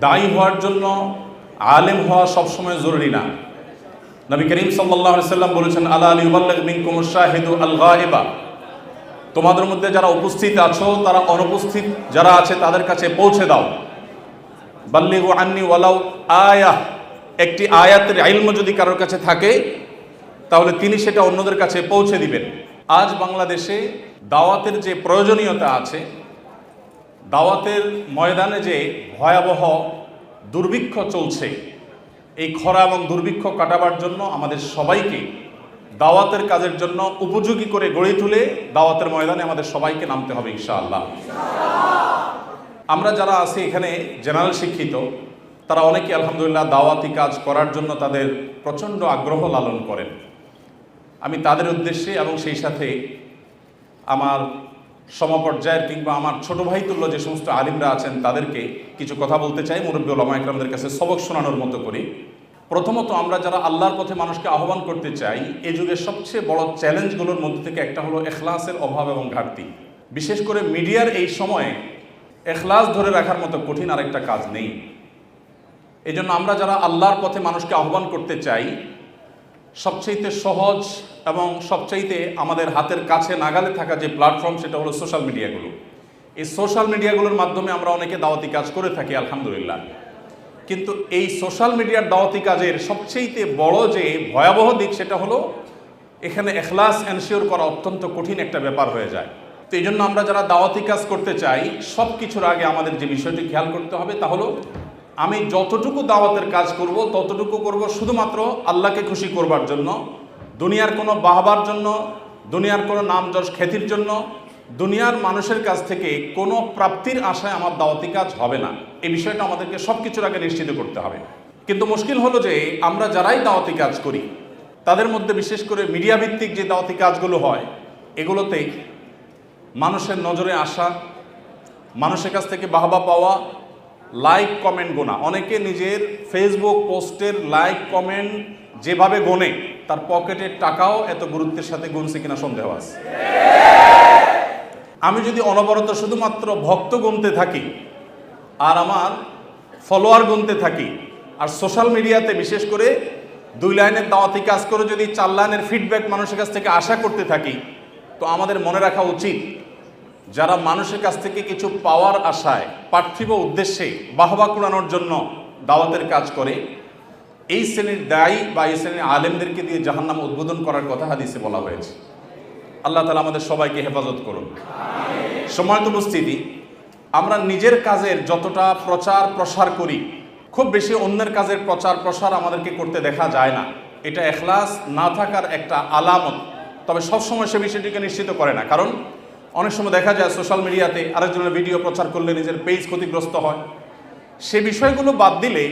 দায়ী হওয়ার জন্য আলেম হওয়া সবসময় জরুরি না। নবী করিম সাল্লাল্লাহু আলাইহি সাল্লাম বলেছেন, আলা লিউবাল্লিগ মিনকুমুশ শাহিদু আল গায়বা, তোমাদের মধ্যে যারা উপস্থিত আছো তারা অনুপস্থিত যারা আছে তাদের কাছে পৌঁছে দাও। বাল্লিগু আন্নি ওয়ালাউ আয়াহ, একটি আয়াতের ইলম যদি কারোর কাছে থাকে তাহলে তিনি সেটা অন্যদের কাছে পৌঁছে দিবেন। আজ বাংলাদেশে দাওয়াতের যে প্রয়োজনীয়তা আছে, দাওয়াতের ময়দানে যে ভয়াবহ দুর্ভিক্ষ চলছে, এই খরা এবং দুর্ভিক্ষ কাটাবার জন্য আমাদের সবাইকে দাওয়াতের কাজের জন্য উপযোগী করে গড়ে তুলে দাওয়াতের ময়দানে আমাদের সবাইকে নামতে হবে ইনশাআল্লাহ। আমরা যারা আছি এখানে জেনারেল শিক্ষিত, তারা অনেকে আলহামদুলিল্লাহ দাওয়াতি কাজ করার জন্য তাদের প্রচণ্ড আগ্রহ লালন করেন। আমি তাদের উদ্দেশ্যে এবং সেই সাথে আমার সমপর্যায়ের কিংবা আমার ছোট ভাই তুল্য যে সমস্ত আলিমরা আছেন তাদেরকে কিছু কথা বলতে চাই, মুরব্বী ওলামা ইকরামদের কাছে সবক শোনানোর মতো করে। প্রথমত, আমরা যারা আল্লাহর পথে মানুষকে আহ্বান করতে চাই, এই যুগের সবচেয়ে বড় চ্যালেঞ্জগুলোর মধ্যে থেকে একটা হলো এখলাসের অভাব এবং ঘাটতি। বিশেষ করে মিডিয়ার এই সময়ে এখলাস ধরে রাখার মতো কঠিন আরেকটা কাজ নেই। এই জন্য আমরা যারা আল্লাহর পথে মানুষকে আহ্বান করতে চাই, সবচাইতে সহজ এবং সবচাইতে আমাদের হাতের কাছে নাগালে থাকা যে প্ল্যাটফর্ম, সেটা হলো সোশ্যাল মিডিয়াগুলো। এই সোশ্যাল মিডিয়াগুলোর মাধ্যমে আমরা অনেকে দাওয়াতি কাজ করে থাকি আলহামদুলিল্লাহ। কিন্তু এই সোশ্যাল মিডিয়ার দাওয়াতি কাজের সবচাইতে বড় যে ভয়াবহ দিক, সেটা হলো এখানে এখলাস এনশিওর করা অত্যন্ত কঠিন একটা ব্যাপার হয়ে যায়। তো এই জন্য আমরা যারা দাওয়াতি কাজ করতে চাই, সব কিছুর আগে আমাদের যে বিষয়টি খেয়াল করতে হবে তা হলো, আমি যতটুকু দাওয়াতের কাজ করব ততটুকু করব শুধুমাত্র আল্লাহকে খুশি করবার জন্য, দুনিয়ার কোনো বাহবার জন্য, দুনিয়ার কোনো নাম যশ খ্যাতির জন্য, দুনিয়ার মানুষের কাছ থেকে কোনো প্রাপ্তির আশায় আমার দাওয়াতি কাজ হবে না। এই বিষয়টা আমাদেরকে সব কিছুর আগে নিশ্চিত করতে হবে। কিন্তু মুশকিল হলো যে আমরা যারাই দাওয়াতি কাজ করি, তাদের মধ্যে বিশেষ করে মিডিয়া ভিত্তিক যে দাওয়াতি কাজগুলো হয়, এগুলোতে মানুষের নজরে আসা, মানুষের কাছ থেকে বাহবা পাওয়া, লাইক কমেন্ট গোনা, অনেকে নিজের ফেসবুক পোস্টের লাইক কমেন্ট যেভাবে গোনে, তার পকেটের টাকাও এত গুরুত্বের সাথে গুনছে কিনা সন্দেহ আছে। আমি যদি অনবরত শুধুমাত্র ভক্ত গুনতে থাকি আর আমার ফলোয়ার গুনতে থাকি, আর সোশ্যাল মিডিয়াতে বিশেষ করে 2 লাইনের দাওয়াতি কাজ করে যদি 4 লাইনের ফিডব্যাক মানুষের কাছ থেকে আশা করতে থাকি, তো আমাদের মনে রাখা উচিত, যারা মানুষের কাছ থেকে কিছু পাওয়ার আশায়, পার্থিব উদ্দেশ্যে বাহবা কুড়ানোর জন্য দাওয়াতের কাজ করে, এই শ্রেণীর দায়ী বা এই শ্রেণীর আলেমদেরকে দিয়ে জাহান্নাম উদ্বোধন করার কথা হাদিসে বলা হয়েছে। আল্লাহ তাআলা আমাদের সবাইকে হেফাজত করুন। সম্মানিত উপস্থিতি, আমরা নিজের কাজের যতটা প্রচার প্রসার করি, খুব বেশি অন্যের কাজের প্রচার প্রসার আমাদেরকে করতে দেখা যায় না। এটা এখলাস না থাকার একটা আলামত। তবে সবসময় সে বিষয়টিকে নিশ্চিত করে না, কারণ অনেক সময় দেখা যায় সোশ্যাল মিডিয়াতে আরেকজনের ভিডিও প্রচার করলে নিজের পেজ ক্ষতিগ্রস্ত হয়। সে বিষয়গুলো বাদ দিলে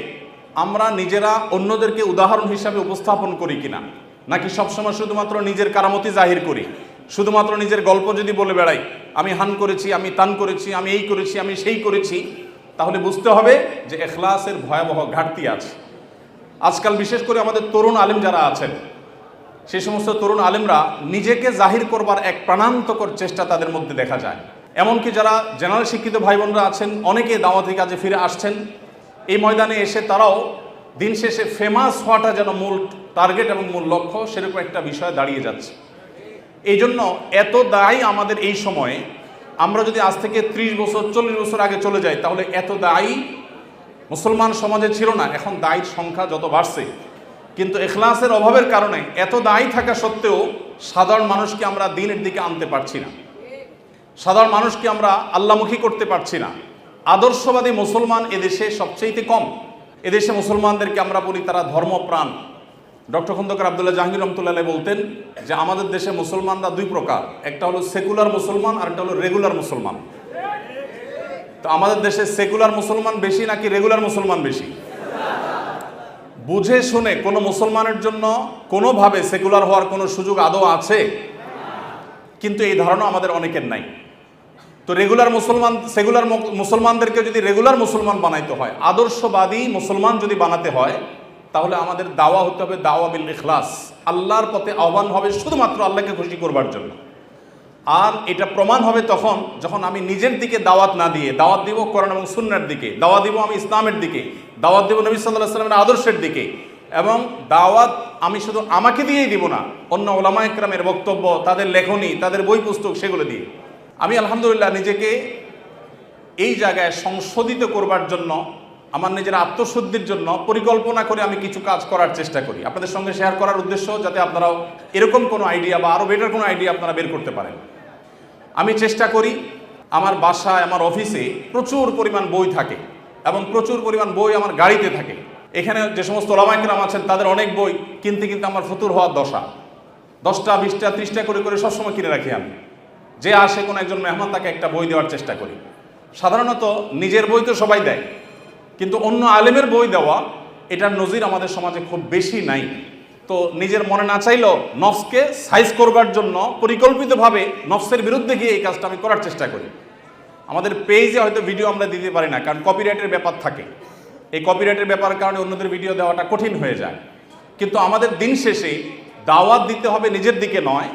আমরা নিজেরা অন্যদেরকে উদাহরণ হিসাবে উপস্থাপন করি কিনা, নাকি সবসময় শুধুমাত্র নিজের কারামতি জাহির করি, শুধুমাত্র নিজের গল্প যদি বলে বেড়াই, আমি হান করেছি, আমি তান করেছি, আমি এই করেছি, আমি সেই করেছি, তাহলে বুঝতে হবে যে এখলাসের ভয়াবহ ঘাটতি আছে। আজকাল বিশেষ করে আমাদের তরুণ আলেম যারা আছেন, সেই সমস্ত তরুণ আলেমরা নিজেকে জাহির করবার এক প্রাণান্তকর চেষ্টা তাদের মধ্যে দেখা যায়। এমনকি যারা জেনারেল শিক্ষিত ভাই বোনরা আছেন, অনেকে দাওয়াতি কাজে ফিরে আসছেন, এই ময়দানে এসে তারাও দিন শেষে ফেমাস হওয়াটা যেন মূল টার্গেট এবং মূল লক্ষ্য, সেরকম একটা বিষয় দাঁড়িয়ে যাচ্ছে। এই জন্য এত দায়ী আমাদের এই সময়ে, আমরা যদি আজ থেকে 30 বছর 40 বছর আগে চলে যাই, তাহলে এত দায়ী মুসলমান সমাজে ছিল না। এখন দায়ীর সংখ্যা যত বাড়ছে, কিন্তু এখলাসের অভাবের কারণে এত দায়ী থাকা সত্ত্বেও সাধারণ মানুষকে আমরা দ্বীনের দিকে আনতে পারছি না, সাধারণ মানুষকে আমরা আল্লাহমুখী করতে পারছি না। আদর্শবাদী মুসলমান এদেশে সবচেয়ে কম। এদেশে মুসলমানদেরকে আমরা বলি তারা ধর্মপ্রাণ। ডক্টর খন্দকার আব্দুল্লাহ জাহাঙ্গীর রহমতুল্লাহ বলতেন যে আমাদের দেশে মুসলমানরা 2 প্রকার, একটা হলো সেকুলার মুসলমান আর একটা হলো রেগুলার মুসলমান। তো আমাদের দেশে সেকুলার মুসলমান বেশি নাকি রেগুলার মুসলমান বেশি? বুঝে শুনে কোনো মুসলমানের জন্য কোনোভাবে সেকুলার হওয়ার কোনো সুযোগ আদৌ আছে? কিন্তু এই ধারণা আমাদের অনেকের নাই। তো রেগুলার মুসলমান, সেকুলার মুসলমানদেরকে যদি রেগুলার মুসলমান বানাইতে হয়, আদর্শবাদী মুসলমান যদি বানাতে হয়, তাহলে আমাদের দাওয়া হতে হবে দাওয়া বিল ইখলাস। আল্লাহর পথে আহ্বান হবে শুধুমাত্র আল্লাহকে খুশি করবার জন্য। আর এটা প্রমাণ হবে তখন যখন আমি নিজের দিকে দাওয়াত না দিয়ে দাওয়াত দিব কোরআন এবং সুন্নাহর দিকে, দাওয়াত দিব আমি ইসলামের দিকে, দাওয়াত দিব নবী সাল্লাল্লাহু আলাইহি ওয়াসাল্লামের আদর্শের দিকে, এবং দাওয়াত আমি শুধু আমাকে দিয়েই দিব না, অন্য ওলামা ইকরামের বক্তব্য, তাদের লেখনী, তাদের বই পুস্তক, সেগুলো দিয়ে। আমি আলহামদুলিল্লাহ নিজেকে এই জায়গায় সংশোধিত করবার জন্য, আমার নিজের আত্মশুদ্ধির জন্য পরিকল্পনা করে আমি কিছু কাজ করার চেষ্টা করি, আপনাদের সঙ্গে শেয়ার করার উদ্দেশ্য যাতে আপনারাও এরকম কোনো আইডিয়া বা আরও বেটার কোনো আইডিয়া আপনারা বের করতে পারেন। আমি চেষ্টা করি আমার বাসায়, আমার অফিসে প্রচুর পরিমাণ বই থাকে এবং প্রচুর পরিমাণ বই আমার গাড়িতে থাকে। এখানে যে সমস্ত ওলামা ইকরাম আছেন তাদের অনেক বই কিনতে কিনতে আমার ফতুর হওয়ার দশা, 10টা 20টা 30টা করে করে সবসময় কিনে রাখি আমি। যে আসে কোনো একজন মেহমান তাকে একটা বই দেওয়ার চেষ্টা করি। সাধারণত নিজের বই তো সবাই দেয়, কিন্তু অন্য আলেমের বই দেওয়া এটার নজির আমাদের সমাজে খুব বেশি নাই। তো নিজের মনে না চাইলেও নফসকে সাইজ করবার জন্য পরিকল্পিতভাবে নফসের বিরুদ্ধে গিয়ে এই কাজটা আমি করার চেষ্টা করি। আমাদের পেজে হয়তো ভিডিও আমরা দিতে পারি না, কারণ কপিরাইটের ব্যাপার থাকে। এই কপিরাইটের ব্যাপারের কারণে অন্যদের ভিডিও দেওয়াটা কঠিন হয়ে যায়। কিন্তু আমাদের দিন শেষে দাওয়াত দিতে হবে নিজের দিকে নয়,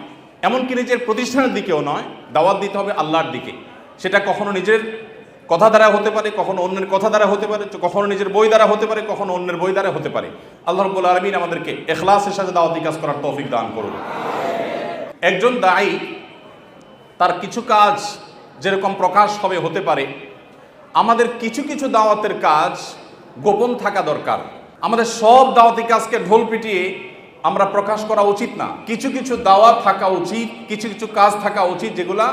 এমনকি নিজের প্রতিষ্ঠানের দিকেও নয়, দাওয়াত দিতে হবে আল্লাহর দিকে। সেটা কখনো নিজের কথা দ্বারা হতে পারে, কখনো অন্যের কথা দ্বারা হতে পারে, কখনো নিজের বই দ্বারা হতে পারে, কখনো অন্যের বই দ্বারা হতে পারে। আল্লাহ রাব্বুল আলামিন আমাদেরকে ইখলাসের সাথে দাওয়াতি কাজ করার তৌফিক দান করুন। একজন দায়ী তার কিছু কাজ যেরকম প্রকাশ হবে হতে পারে, আমাদের কিছু কিছু দাওয়াতের কাজ গোপন থাকা দরকার। আমাদের সব দাওয়াতি কাজকে ঢোল পিটিয়ে আমরা প্রকাশ করা উচিত না। কিছু কিছু দাওয়াত থাকা উচিত, কিছু কিছু কাজ থাকা উচিত যেগুলা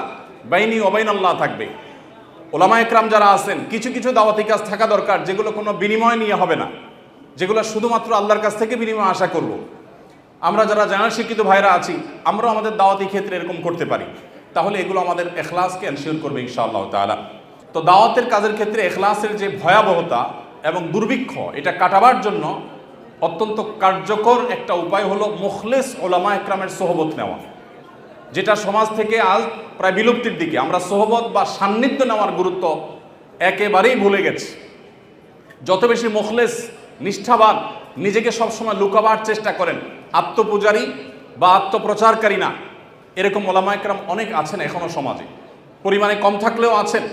বাইনি ওবাইন আল্লাহ থাকবে। ওলামা ইকরাম যারা আছেন, কিছু কিছু দাওয়াতি কাজ থাকা দরকার যেগুলো কোনো বিনিময় নিয়ে হবে না, যেগুলো শুধুমাত্র আল্লাহর কাছ থেকে বিনিময় আশা করব। আমরা যারা জানা শিক্ষিত ভাইরা আছি, আমরাও আমাদের দাওয়াতি ক্ষেত্রে এরকম করতে পারি, তাহলে এগুলো আমাদের এখলাসকে এনশিওর করবে ইনশাআল্লাহ তাআলা। তো দাওয়াতের কাজের ক্ষেত্রে এখলাসের যে ভয়াবহতা এবং দুর্ভিক্ষ, এটা কাটাবার জন্য অত্যন্ত কার্যকর একটা উপায় হলো মুখলেস ওলামা ইকরামের সোহবত নেওয়া, যেটা সমাজ থেকে আজ প্রায় বিলুপ্তির দিকে। আমরা সোহবত বা সান্নিধ্য নেওয়ার গুরুত্ব একেবারেই ভুলে গেছি। যত বেশি মুখলেস, নিষ্ঠাবান, নিজেকে সবসময় লুকাবার চেষ্টা করেন, আত্মপূজারী বা আত্মপ্রচারকারী না, এরকম ওলামা ইকরাম অনেক আছেন এখনও সমাজে, পরিমাণে কম থাকলেও আছেন।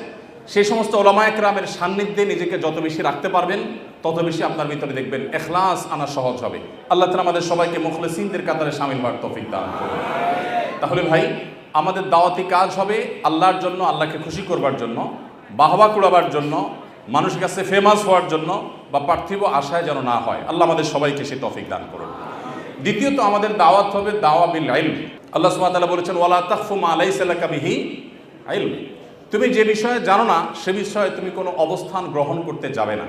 সেই সমস্ত ওলামা ইকরামের সান্নিধ্যে নিজেকে যত বেশি রাখতে পারবেন, তত বেশি আপনার ভিতরে দেখবেন ইখলাস আনা সহজ হবে। আল্লাহ তাআলা আমাদের সবাইকে মুখলিসিনদের কাতারে শামিল হওয়ার তৌফিক দান করুন। তাহলে ভাই, আমাদের দাওয়াতি কাজ হবে আল্লাহর জন্য, আল্লাহকে খুশি করবার জন্য, বাহবা কুড়াবার জন্য, মানুষের কাছে ফেমাস হওয়ার জন্য বা পার্থিব আশায় যেন না হয়। আল্লাহ আমাদের সবাইকে সে তৌফিক দান করুন। দ্বিতীয়ত, আমাদের দাওয়াত হবে দাওয়া বিল ইলম। আল্লাহ সুবহানাহু ওয়া তাআলা বলেছেন, ওয়ালা তাখফু মা লাইসা লাকা বিহি ইলম। তুমি যে বিষয়ে জানো না সে বিষয়ে তুমি কোনো অবস্থান গ্রহণ করতে যাবে না।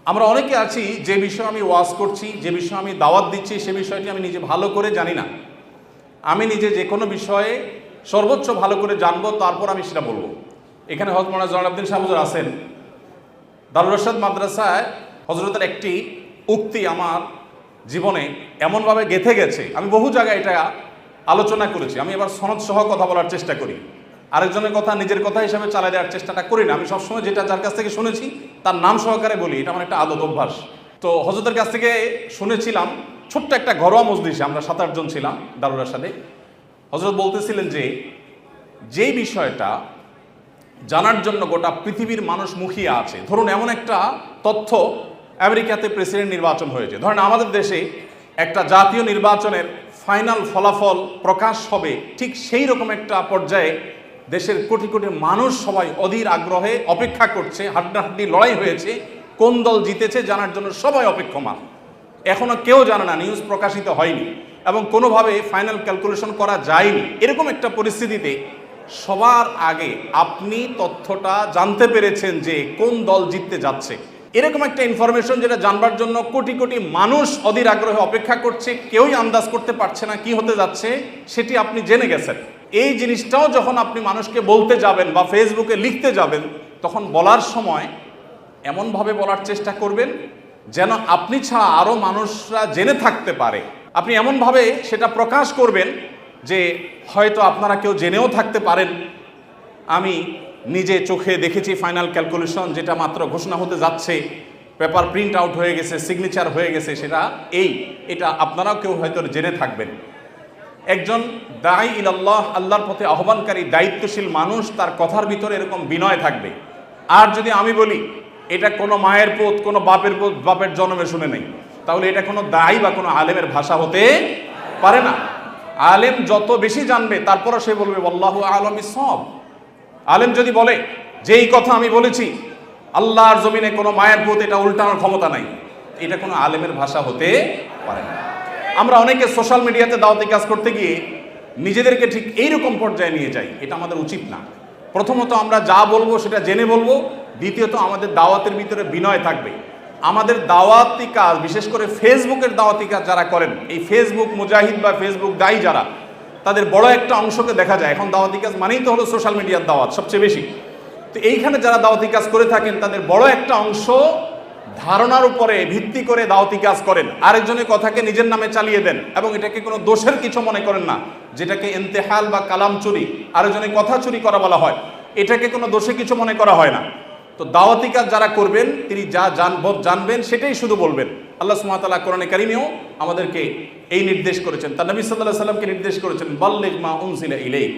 আমরা অনেকে আছি, যে বিষয়ে আমি ওয়াজ করছি, যে বিষয়ে আমি দাওয়াত দিচ্ছি, সে বিষয়টি আমি নিজে ভালো করে জানি না। আমি নিজে যে কোনো বিষয়ে সর্বোচ্চ ভালো করে জানবো, তারপর আমি সেটা বলবো। এখানে হযরত মাওলানা জয়নুল শাহ হুজুর আছেন। দারুল ইরশাদ মাদ্রাসায় হযরতের একটি উক্তি আমার জীবনে এমনভাবে গেঁথে গেছে, আমি বহু জায়গায় এটা আলোচনা করেছি। আমি এবার সনদ সহ কথা বলার চেষ্টা করি, আরেকজনের কথা নিজের কথা হিসাবে চালিয়ে দেওয়ার চেষ্টাটা করি না। আমি সবসময় যেটা যার কাছ থেকে শুনেছি তার নাম সহকারে বলি, এটা আমার একটা আদত অভ্যাস। তো হযরতের কাছ থেকে শুনেছিলাম, ছোট্ট একটা ঘরোয়া মজলিসে, আমরা 7-8 জন ছিলাম দারুল ইরশাদে। হযরত বলতেছিলেন যে, যেই বিষয়টা জানার জন্য গোটা পৃথিবীর মানুষ মুখিয়ে আছে, ধরুন এমন একটা তথ্য, আমেরিকাতে প্রেসিডেন্ট নির্বাচন হয়েছে, ধরেন আমাদের দেশে একটা জাতীয় নির্বাচনের ফাইনাল ফলাফল প্রকাশ হবে, ঠিক সেই রকম একটা পর্যায়ে দেশের কোটি কোটি মানুষ সবাই অধীর আগ্রহে অপেক্ষা করছে, হাড্ডাহাড্ডি লড়াই হয়েছে, কোন দল জিতেছে জানার জন্য সবাই অপেক্ষমান। এখনো কেউ জানে না, নিউজ প্রকাশিত হয়নি এবং কোনোভাবে ফাইনাল ক্যালকুলেশন করা যায়নি। এরকম একটা পরিস্থিতিতে সবার আগে আপনি তথ্যটা জানতে পেরেছেন যে কোন দল জিততে যাচ্ছে, এরকম একটা ইনফরমেশন যেটা জানবার জন্য কোটি কোটি মানুষ অধীর আগ্রহে অপেক্ষা করছে, কেউই আন্দাজ করতে পারছে না কি হতে যাচ্ছে, সেটি আপনি জেনে গেছেন। এই জিনিসটাও যখন আপনি মানুষকে বলতে যাবেন বা ফেসবুকে লিখতে যাবেন, তখন বলার সময় এমনভাবে বলার চেষ্টা করবেন যেন আপনি ছাড়া আরও মানুষরা জেনে থাকতে পারে। আপনি এমনভাবে সেটা প্রকাশ করবেন যে হয়তো আপনারা কেউ জেনেও থাকতে পারেন, আমি নিজে চোখে দেখেছি ফাইনাল ক্যালকুলেশন, যেটা মাত্র ঘোষণা হতে যাচ্ছে, পেপার প্রিন্ট আউট হয়ে গেছে, সিগনেচার হয়ে গেছে, সেটা এটা আপনারাও কেউ হয়তো জেনে থাকবেন। একজন দাঈ ইলাল্লাহ, আল্লাহর পথে আহ্বানকারী দায়িত্বশীল মানুষ, তার কথার ভিতরে এরকম বিনয় থাকবে। আর যদি আমি বলি এটা কোনো মায়ের পুত, কোনো বাপের পুত, বাপের জন্মে শুনে নেই, তাহলে এটা কোনো দায়ী বা কোনো আলেমের ভাষা হতে পারে না। আলেম যত বেশি জানবে তারপরও সে বলবে আল্লাহু আ'লাম বিস-সাওয়াব। আলেম যদি বলে যে এই কথা আমি বলেছি, আল্লাহর জমিনে কোনো মায়ের পুত এটা উল্টানোর ক্ষমতা নাই, এটা কোনো আলেমের ভাষা হতে পারে না। আমরা অনেকে সোশ্যাল মিডিয়াতে দাওয়াতি কাজ করতে গিয়ে নিজেদেরকে ঠিক এইরকম পর্যায়ে নিয়ে যাই, এটা আমাদের উচিত না। প্রথমত আমরা যা বলবো সেটা জেনে বলবো, দ্বিতীয়ত আমাদের দাওয়াতের ভিতরে বিনয় থাকবে। আমাদের দাওয়াতি কাজ, বিশেষ করে ফেসবুকের দাওয়াতি কাজ যারা করেন, এই ফেসবুক মুজাহিদ বা ফেসবুক দায়ী যারা, তাদের বড় একটা অংশকে দেখা যায় এখন দাওয়াতি কাজ মানেই তো হলো সোশ্যাল মিডিয়ার দাওয়াত সবচেয়ে বেশি। তো এইখানে যারা দাওয়াতি কাজ করে থাকেন তাদের বড় একটা অংশ ধারণার উপরে ভিত্তি করে দাওয়াতি কাজ করেন, আরেকজনের কথাকে নিজের নামে চালিয়ে দেন এবং এটাকে কোনো দোষের কিছু মনে করেন না, যেটাকে ইন্তেহাল বা কালাম চুরি, আরেকজনের কথা চুরি করা বলা হয়, এটাকে কোনো দোষে কিছু মনে করা হয় না। তো দাওয়াতি কাজ যারা করবেন তিনি যা জানবেন সেটাই শুধু বলবেন। আল্লাহ সুবহানাহু ওয়া তাআলা কোরআনে কারিমেও আমাদেরকে এই নির্দেশ করেছেন, তার নবী সাল্লাল্লাহু আলাইহি ওয়াসাল্লামকে নির্দেশ করেছেন, বাল্লিগ মা উনজিলা ইলাইক,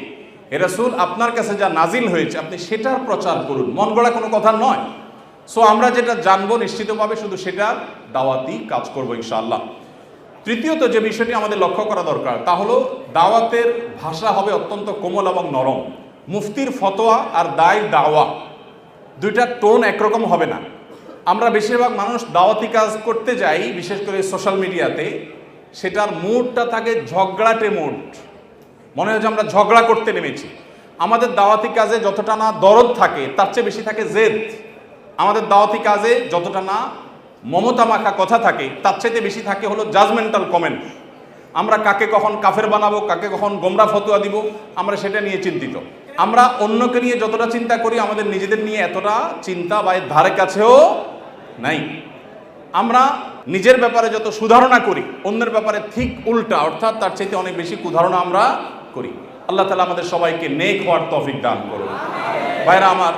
হে রাসূল আপনার কাছে যা নাজিল হয়েছে আপনি সেটার প্রচার করুন, মন গড়া কোনো কথা নয়। সো আমরা যেটা জানবো নিশ্চিতভাবে শুধু সেটার দাওয়াতি কাজ করবো ইনশাআল্লাহ। তৃতীয়ত যে বিষয়টি আমাদের লক্ষ্য করা দরকার তা হলো দাওয়াতের ভাষা হবে অত্যন্ত কোমল এবং নরম। মুফতির ফতোয়া আর দাওয়া দুইটার টোন একরকম হবে না। আমরা বেশিরভাগ মানুষ দাওয়াতি কাজ করতে যাই, বিশেষ করে সোশ্যাল মিডিয়াতে, সেটার মুডটা থাকে ঝগড়াটে মুড, মনে হয় যে আমরা ঝগড়া করতে নেমেছি। আমাদের দাওয়াতি কাজে যতটা না দরদ থাকে তার চেয়ে বেশি থাকে জেদ। আমাদের দাওয়াতি কাজে যতটা না মমতা মাখা কথা থাকে তার চাইতে বেশি থাকে হলো জাজমেন্টাল কমেন্ট। আমরা কাকে কখন কাফের বানাবো, কাকে কখন গোমরা ফতোয়া দিব, আমরা সেটা নিয়ে চিন্তিত। আমরা অন্যকে নিয়ে যতটা চিন্তা করি আমাদের নিজেদের নিয়ে এতটা চিন্তা বা এর ধারে কাছেও নাই। আমরা নিজের ব্যাপারে যত সুধারণা করি অন্যের ব্যাপারে ঠিক উল্টা, অর্থাৎ তার চাইতে অনেক বেশি কুধারণা আমরা করি। আল্লাহ তাআলা আমাদের সবাইকে নেক হওয়ার তৌফিক দান করুন। ভাইরা আমার,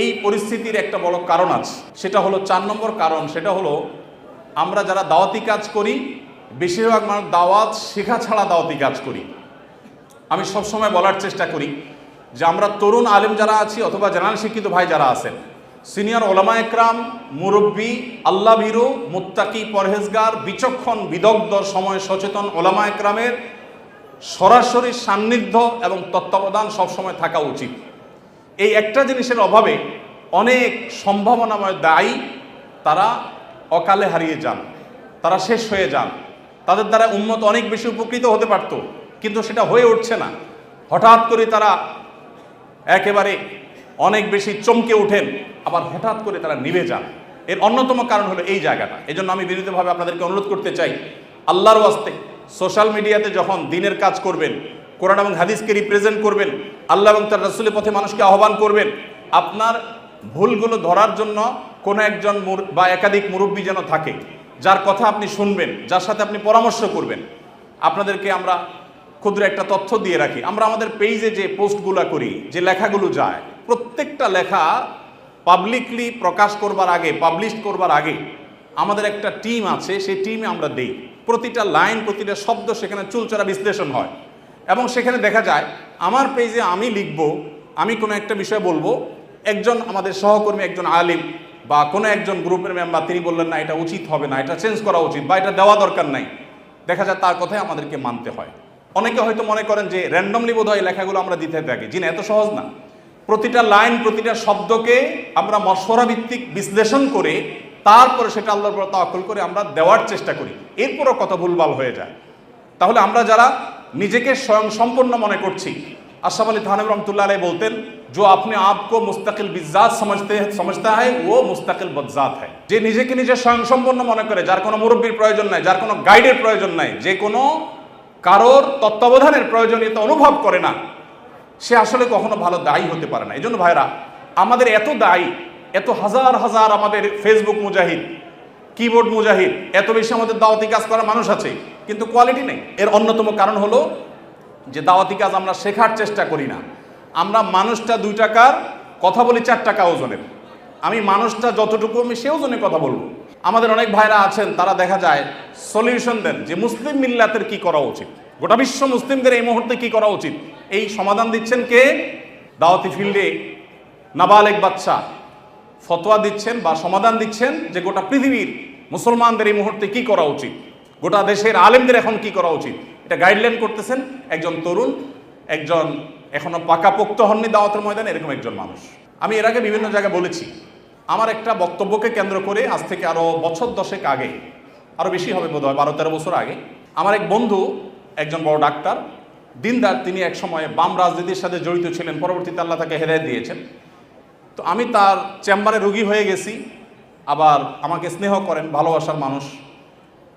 এই পরিস্থিতির একটা বড় কারণ আছে, সেটা হলো 4 নম্বর কারণ, সেটা হলো আমরা যারা দাওয়াতি কাজ করি বেশিরভাগ মানুষ দাওয়াত শেখা ছাড়া দাওয়াতি কাজ করি। আমি সবসময় বলার চেষ্টা করি যে আমরা তরুণ আলেম যারা আছি অথবা জেনারেল শিক্ষিত ভাই যারা আছেন, সিনিয়র ওলামা একরাম, মুরব্বী, আল্লাহ ভীরু, মুত্তাকি, পরহেজগার, বিচক্ষণ, বিদগ্ধ, সময় সচেতন ওলামা একরামের সরাসরি সান্নিধ্য এবং তত্ত্বাবধান সবসময় থাকা উচিত। এই একটা জিনিসের অভাবে অনেক সম্ভাবনাময় দায়ী তারা অকালে হারিয়ে যান, তারা শেষ হয়ে যান। তাদের দ্বারা উম্মত অনেক বেশি উপকৃত হতে পারত, কিন্তু সেটা হয়ে উঠছে না। হঠাৎ করে তারা একেবারে অনেক বেশি চমকে ওঠেন, আবার হঠাৎ করে তারা নিভে যান। এর অন্যতম কারণ হলো এই জায়গাটা। এই জন্য আমি বিনীতভাবে আপনাদেরকে অনুরোধ করতে চাই, আল্লাহর ওয়াস্তে সোশ্যাল মিডিয়াতে যখন দিনের কাজ করবেন, কোরআন এবং হাদিসকে রিপ্রেজেন্ট করবেন, আল্লাহ এবং তার রাসূলের পথে মানুষকে আহ্বান করবেন, আপনার ভুলগুলো ধরার জন্য কোনো একজন বা একাধিক মুরব্বী যেন থাকে, যার কথা আপনি শুনবেন, যার সাথে আপনি পরামর্শ করবেন। আপনাদেরকে আমরা ক্ষুদ্র একটা তথ্য দিয়ে রাখি, আমরা আমাদের পেজে যে পোস্টগুলো করি, যে লেখাগুলো যায়, প্রত্যেকটা লেখা পাবলিকলি প্রকাশ করবার আগে, পাবলিশ করবার আগে আমাদের একটা টিম আছে, সেই টিমে আমরা দেই। প্রতিটা লাইন, প্রতিটা শব্দ সেখানে চুলচেরা বিশ্লেষণ হয় এবং সেখানে দেখা যায় আমার পেজে আমি লিখব, আমি কোনো একটা বিষয় বলবো, একজন আমাদের সহকর্মী, একজন আলিম বা কোনো একজন গ্রুপের মেম্বার তিনি বললেন না এটা উচিত হবে না, এটা চেঞ্জ করা উচিত বা এটা দেওয়া দরকার নাই। দেখা যায় তার কথাই আমাদেরকে মানতে হয়। অনেকে হয়তো মনে করেন যে র্যান্ডমলি বোধহয় লেখাগুলো আমরা দিতে থাকি, জি না, এত সহজ না। প্রতিটা লাইন, প্রতিটা শব্দকে আমরা মশওয়ারা ভিত্তিক বিশ্লেষণ করে তারপরে সেটা আল্লাহর উপর তাওয়াক্কুল করে আমরা দেওয়ার চেষ্টা করি, এরপরও কত ভুলভাল হয়ে যায়। তাহলে আমরা যারা নিজেকে স্বয়ং সম্পূর্ণ মনে করছি, আশরাফ আলী থানভী রহমতুল্লাহ আলাইহি বলতেন, जो अपने आप को मुस्तकिल बिज़ात समझता है वो मुस्तकिल बज़ात है। যে নিজেকে নিজে স্বয়ং সম্পূর্ণ মনে করে, যার কোনো মুরব্বীর প্রয়োজন নাই, যার কোনো গাইডের প্রয়োজন নাই, যে কোনো কারোর তত্ত্বাবধানের প্রয়োজনীয়তা অনুভব করে না, সে আসলে কখনো ভালো দায়ী হতে পারে না। এই জন্য ভাইরা, আমাদের এত দায়ী, এত হাজার হাজার আমাদের ফেসবুক মুজাহিদ, কিবোর্ড মুজাহিদ, এত বেশি আমাদের দাওয়াতি কাজ করা মানুষ আছে, কিন্তু কোয়ালিটি নেই। এর অন্যতম কারণ হলো যে দাওয়াতি কাজ আমরা শেখার চেষ্টা করি না। আমরা মানুষটা 2 টাকার কথা বলি 4 টাকা ওজনের। আমি মানুষটা যতটুকু আমি সে ওজনে কথা বলবো। আমাদের অনেক ভাইরা আছেন, তারা দেখা যায় সলিউশন দেন যে মুসলিম মিল্লাতের কি করা উচিত। গোটা বিশ্ব মুসলিমদের এই মুহূর্তে কি করা উচিত, এই সমাধান দিচ্ছেন কে? দাওয়াতি ফিল্ডে নাবালেগ বাচ্চা ফতোয়া দিচ্ছেন বা সমাধান দিচ্ছেন যে গোটা পৃথিবীর মুসলমানদের এই মুহূর্তে কি করা উচিত, গোটা দেশের আলেমদের এখন কি করা উচিত, এটা গাইডলাইন করতেছেন একজন তরুণ, একজন এখনো পাকাপোক্ত হননি দাওয়াতের ময়দানে এরকম একজন মানুষ। আমি এর আগে বিভিন্ন জায়গায় বলেছি, আমার একটা বক্তব্যকে কেন্দ্র করে আজ থেকে আরো বছর 10 আগে, আরো বেশি হবে বোধ হয় 12-13 বছর আগে, আমার এক বন্ধু একজন বড় ডাক্তার দিনদার, তিনি এক সময় বাম রাজনীতির সাথে জড়িত ছিলেন, পরবর্তীতে আল্লাহ তাকে হেদায়েত দিয়েছেন। তো আমি তার চেম্বারে রোগী হয়ে গেছি, আবার আমাকে স্নেহ করেন, ভালোবাসার মানুষ।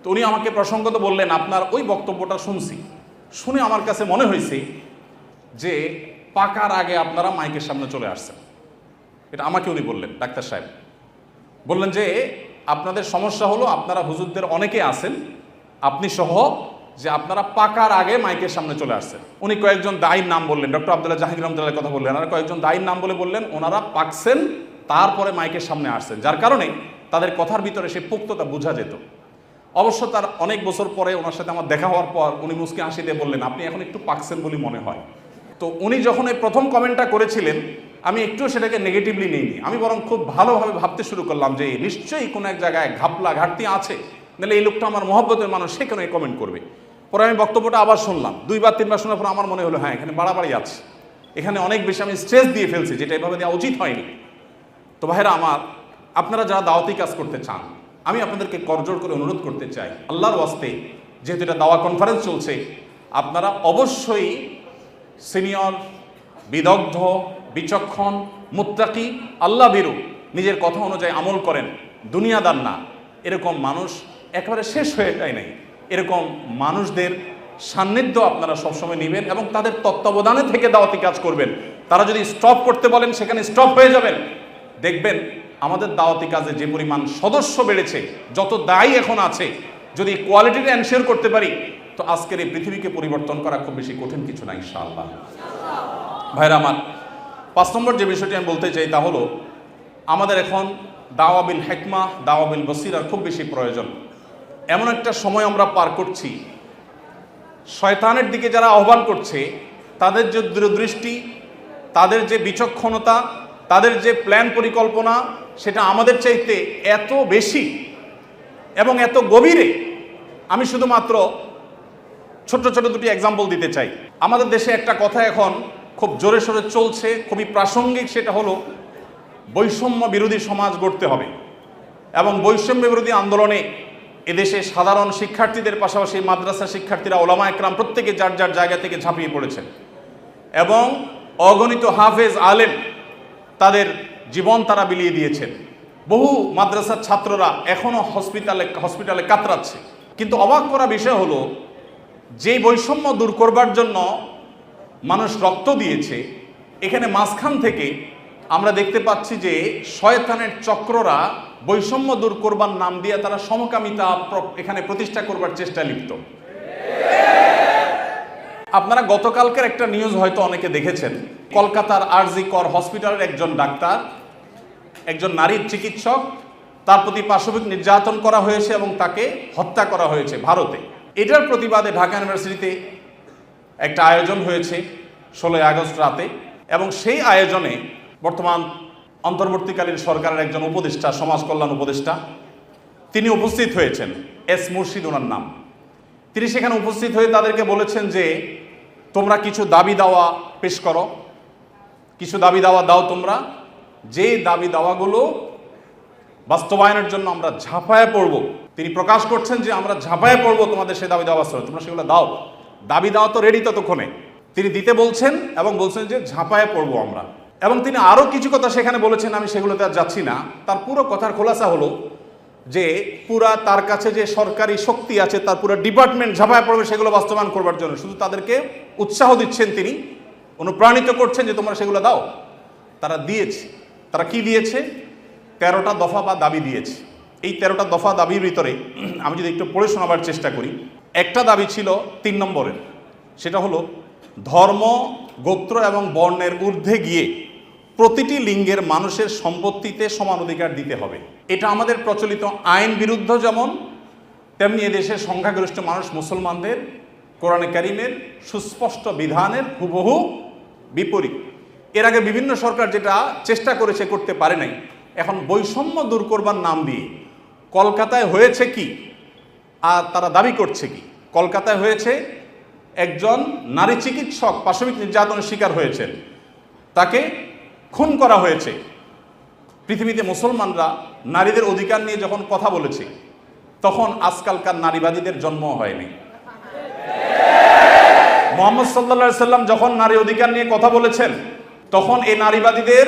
তো উনি আমাকে প্রসঙ্গত বললেন, আপনার ওই বক্তব্যটা শুনছি, শুনে আমার কাছে মনে হয়েছে যে পাকার আগে আপনারা মাইকের সামনে চলে আসছেন। এটা আমাকে উনি বললেন, ডাক্তার সাহেব বললেন যে আপনাদের সমস্যা হলো আপনারা হুজুরদের অনেকে আছেন, আপনি সহ, যে আপনারা পাকার আগে মাইকের সামনে চলে আসছেন। উনি কয়েকজন দায়ীর নাম বললেন, ডক্টর আব্দুল্লাহ জাহাঙ্গীর রহমতুল্লাহর কথা বললেন, আর কয়েকজন দায়ীর নাম বললেন ওনারা পাকছেন তারপরে মাইকের সামনে আসছেন, যার কারণে তাদের কথার ভিতরে সে পোক্ততা বোঝা যেত। অবশ্য তার অনেক বছর পরে ওনার সাথে আমার দেখা হওয়ার পর উনি মুস্কি হাসি দিয়ে বললেন, আপনি এখন একটু পাকছেন বলে মনে হয়। তো উনি যখন এই প্রথম কমেন্টটা করেছিলেন, আমি একটু সেটাকে নেগেটিভলি নিইনি, আমি বরং খুব ভালোভাবে ভাবতে শুরু করলাম যে নিশ্চয়ই কোনো এক জায়গায় ঘাপলা ঘাটতি আছে, নাহলে এই লোকটা আমার মহব্বতের মানুষ, সে কেন এই কমেন্ট করবে। পরে আমি বক্তব্যটা আবার শুনলাম, 2-3 বার শোনার পর আমার মনে হলো হ্যাঁ, এখানে বাড়াবাড়ি আছে, এখানে অনেক বেশি আমি স্ট্রেস দিয়ে ফেলছি, যেটা এভাবে দেওয়া উচিত হয়নি। তো ভাইরা আমার, আপনারা যারা দাওয়াতি কাজ করতে চান, আমি আপনাদেরকে করজোড় করে অনুরোধ করতে চাই, আল্লাহর ওয়াস্তে, যেহেতু এটা দাওয়া কনফারেন্স চলছে, আপনারা অবশ্যই সিনিয়র, বিদগ্ধ, বিচক্ষণ, মুত্তাকি, আল্লাহ ভীরু, নিজের কথা অনুযায়ী আমল করেন, দুনিয়াদার না, এরকম মানুষ একেবারে শেষ হয়ে যায় নাই, এরকম মানুষদের সান্নিধ্য আপনারা সবসময় নেবেন এবং তাদের তত্ত্বাবধানে থেকে দাওয়াতি কাজ করবেন। তারা যদি স্টপ করতে বলেন সেখানে স্টপ হয়ে যাবেন। দেখবেন আমাদের দাওয়াতি কাজে যে পরিমাণ সদস্য বেড়েছে, যত দায়ী এখন আছে, যদি কোয়ালিটিটা এনশিওর করতে পারি, তো আজকের এই পৃথিবীকে পরিবর্তন করা খুব বেশি কঠিন কিছু না ইনশাআল্লাহ। ভাইরা আমার, 5 নম্বর যে বিষয়টি আমি বলতে চাই তা হলো, আমাদের এখন দাওয়া বিল হিকমা, দাওয়া বিল বসিরার খুব বেশি প্রয়োজন। এমন একটা সময় আমরা পার করছি, শয়তানের দিকে যারা আহ্বান করছে, তাদের যে দূরদৃষ্টি, তাদের যে বিচক্ষণতা, তাদের যে প্ল্যান পরিকল্পনা, সেটা আমাদের চাইতে এত বেশি এবং এত গভীরে। আমি শুধুমাত্র ছোট ছোট 2টি এক্সাম্পল দিতে চাই। আমাদের দেশে একটা কথা এখন খুব জোরে সোরে চলছে, খুবই প্রাসঙ্গিক, সেটা হলো বৈষম্য বিরোধী সমাজ গড়তে হবে। এবং বৈষম্য বিরোধী আন্দোলনে এদেশে সাধারণ শিক্ষার্থীদের পাশাপাশি মাদ্রাসা শিক্ষার্থীরা, ওলামা একরাম প্রত্যেকে যার যার জায়গা থেকে ঝাঁপিয়ে পড়েছেন এবং অগণিত হাফেজ আলেম তাদের জীবন তারা বিলিয়ে দিয়েছেন। বহু মাদ্রাসার ছাত্ররা এখনো হসপিটালে কাতরাচ্ছে। কিন্তু অবাক করা বিষয় হলো, যেই বৈষম্য দূর করবার জন্য মানুষ রক্ত দিয়েছে, এখানে মাঝখান থেকে আমরা দেখতে পাচ্ছি যে শয়তানের চক্ররা বৈষম্য দূর করবার নাম দিয়ে তারা সমকামিতা এখানে প্রতিষ্ঠা করবার চেষ্টায় লিপ্ত। আপনারা গতকালকের একটা নিউজ হয়তো অনেকে দেখেছেন, কলকাতার আরজি কর হসপিটালের একজন ডাক্তার, একজন নারীর চিকিৎসক, তার প্রতি পাশবিক নির্যাতন করা হয়েছে এবং তাকে হত্যা করা হয়েছে ভারতে। এটার প্রতিবাদে ঢাকা ইউনিভার্সিটিতে একটা আয়োজন হয়েছে 16 আগস্ট রাতে, এবং সেই আয়োজনে বর্তমান অন্তর্বর্তীকালীন সরকারের একজন উপদেষ্টা, সমাজ কল্যাণ উপদেষ্টা, তিনি উপস্থিত হয়েছেন, এস মুর্শিদ ওনার নাম। তিনি সেখানে উপস্থিত হয়ে তাদেরকে বলেছেন যে তোমরা কিছু দাবি দাওয়া পেশ করো, কিছু দাবি দাওয়া দাও তোমরা, যে দাবি দাওয়াগুলো বাস্তবায়নের জন্য আমরা ঝাঁপায়ে পড়ব। তিনি প্রকাশ করছেন যে আমরা ঝাঁপায়ে পড়বো তোমাদের সেই দাবি দাওয়া বাস্তবায়ন, তোমরা সেগুলো দাও। দাবি দাওয়া তো রেডি ততক্ষণে, তিনি দিতে বলছেন এবং বলছেন যে ঝাঁপায়ে পড়বো আমরা। এবং তিনি আরও কিছু কথা সেখানে বলেছেন, আমি সেগুলোতে আর যাচ্ছি না। তার পুরো কথার খোলাসা হলো যে পুরা তার কাছে যে সরকারি শক্তি আছে, তার পুরো ডিপার্টমেন্ট ঝাঁপায়ে পড়বে সেগুলো বাস্তবায়ন করবার জন্য। শুধু তাদেরকে উৎসাহ দিচ্ছেন, তিনি অনুপ্রাণিত করছেন যে তোমরা সেগুলো দাও। তারা দিয়েছে। তারা কি দিয়েছে? 13টা দফা বা দাবি দিয়েছে। এই 13টা দফা দাবির ভিতরে আমি যদি একটু পড়ে শোনাবার চেষ্টা করি, একটা দাবি ছিল 3 নম্বরের, সেটা হলো ধর্ম, গোত্র এবং বর্ণের ঊর্ধ্বে গিয়ে প্রতিটি লিঙ্গের মানুষের সম্পত্তিতে সমান অধিকার দিতে হবে। এটা আমাদের প্রচলিত আইন বিরুদ্ধ যেমন, তেমনি এদেশের সংখ্যাগরিষ্ঠ মানুষ মুসলমানদের কোরআনে কারিমের সুস্পষ্ট বিধানের হুবহু বিপরীত। এর আগে বিভিন্ন সরকার যেটা চেষ্টা করেছে, করতে পারে নাই। এখন বৈষম্য দূর করবার নাম দিয়ে কলকাতায় হয়েছে কি আর তারা দাবি করছে কি? কলকাতায় হয়েছে, একজন নারী চিকিৎসক পাশবিক নির্যাতনের শিকার হয়েছেন, তাকে খুন করা হয়েছে। পৃথিবীতে মুসলমানরা নারীদের অধিকার নিয়ে যখন কথা বলেছে, তখন আজকালকার নারীবাদীদের জন্ম হয়নি। মুহাম্মদ সাল্লাল্লাহু আলাইহি সাল্লাম যখন নারী অধিকার নিয়ে কথা বলেছেন, তখন এই নারীবাদীদের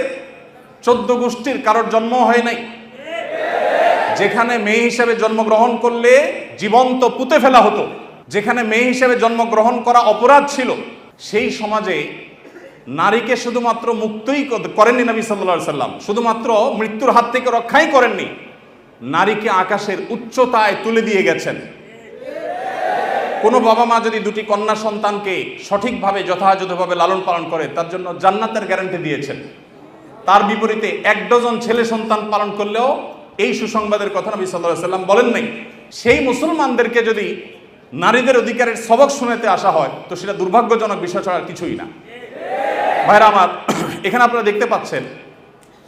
14 গোষ্ঠীর কারোর জন্ম হয় নাই। যেখানে মেয়ে হিসেবে জন্মগ্রহণ করলে জীবন্ত পুঁতে ফেলা হতো, যেখানে মেয়ে হিসেবে জন্মগ্রহণ করা অপরাধ ছিল, সেই সমাজে নারীকে শুধুমাত্র মুক্তই করেননি নবী সাল্লাল্লাহু আলাইহি সাল্লাম, শুধুমাত্র মৃত্যুর হাত থেকে রক্ষাই করেননি, নারীকে আকাশের উচ্চতায় তুলে দিয়ে গেছেন। কোনো বাবা মা যদি দুটি কন্যা সন্তানকে সঠিকভাবে যথাযথভাবে লালন পালন করে, তার জন্য জান্নাতের গ্যারান্টি দিয়েছেন। তার বিপরীতে 1 ডজন ছেলে সন্তান পালন করলেও এই সুসংবাদের কথা নবী সাল্লাল্লাহু আলাইহি সাল্লাম বলেন নাই। সেই মুসলমানদেরকে যদি নারীদের অধিকারের সবক শোনাতে আসা হয়, তো সেটা দুর্ভাগ্যজনক বিষয় ছাড়া কিছুই না। ভাইরা আমার, এখানে আপনারা দেখতে পাচ্ছেন,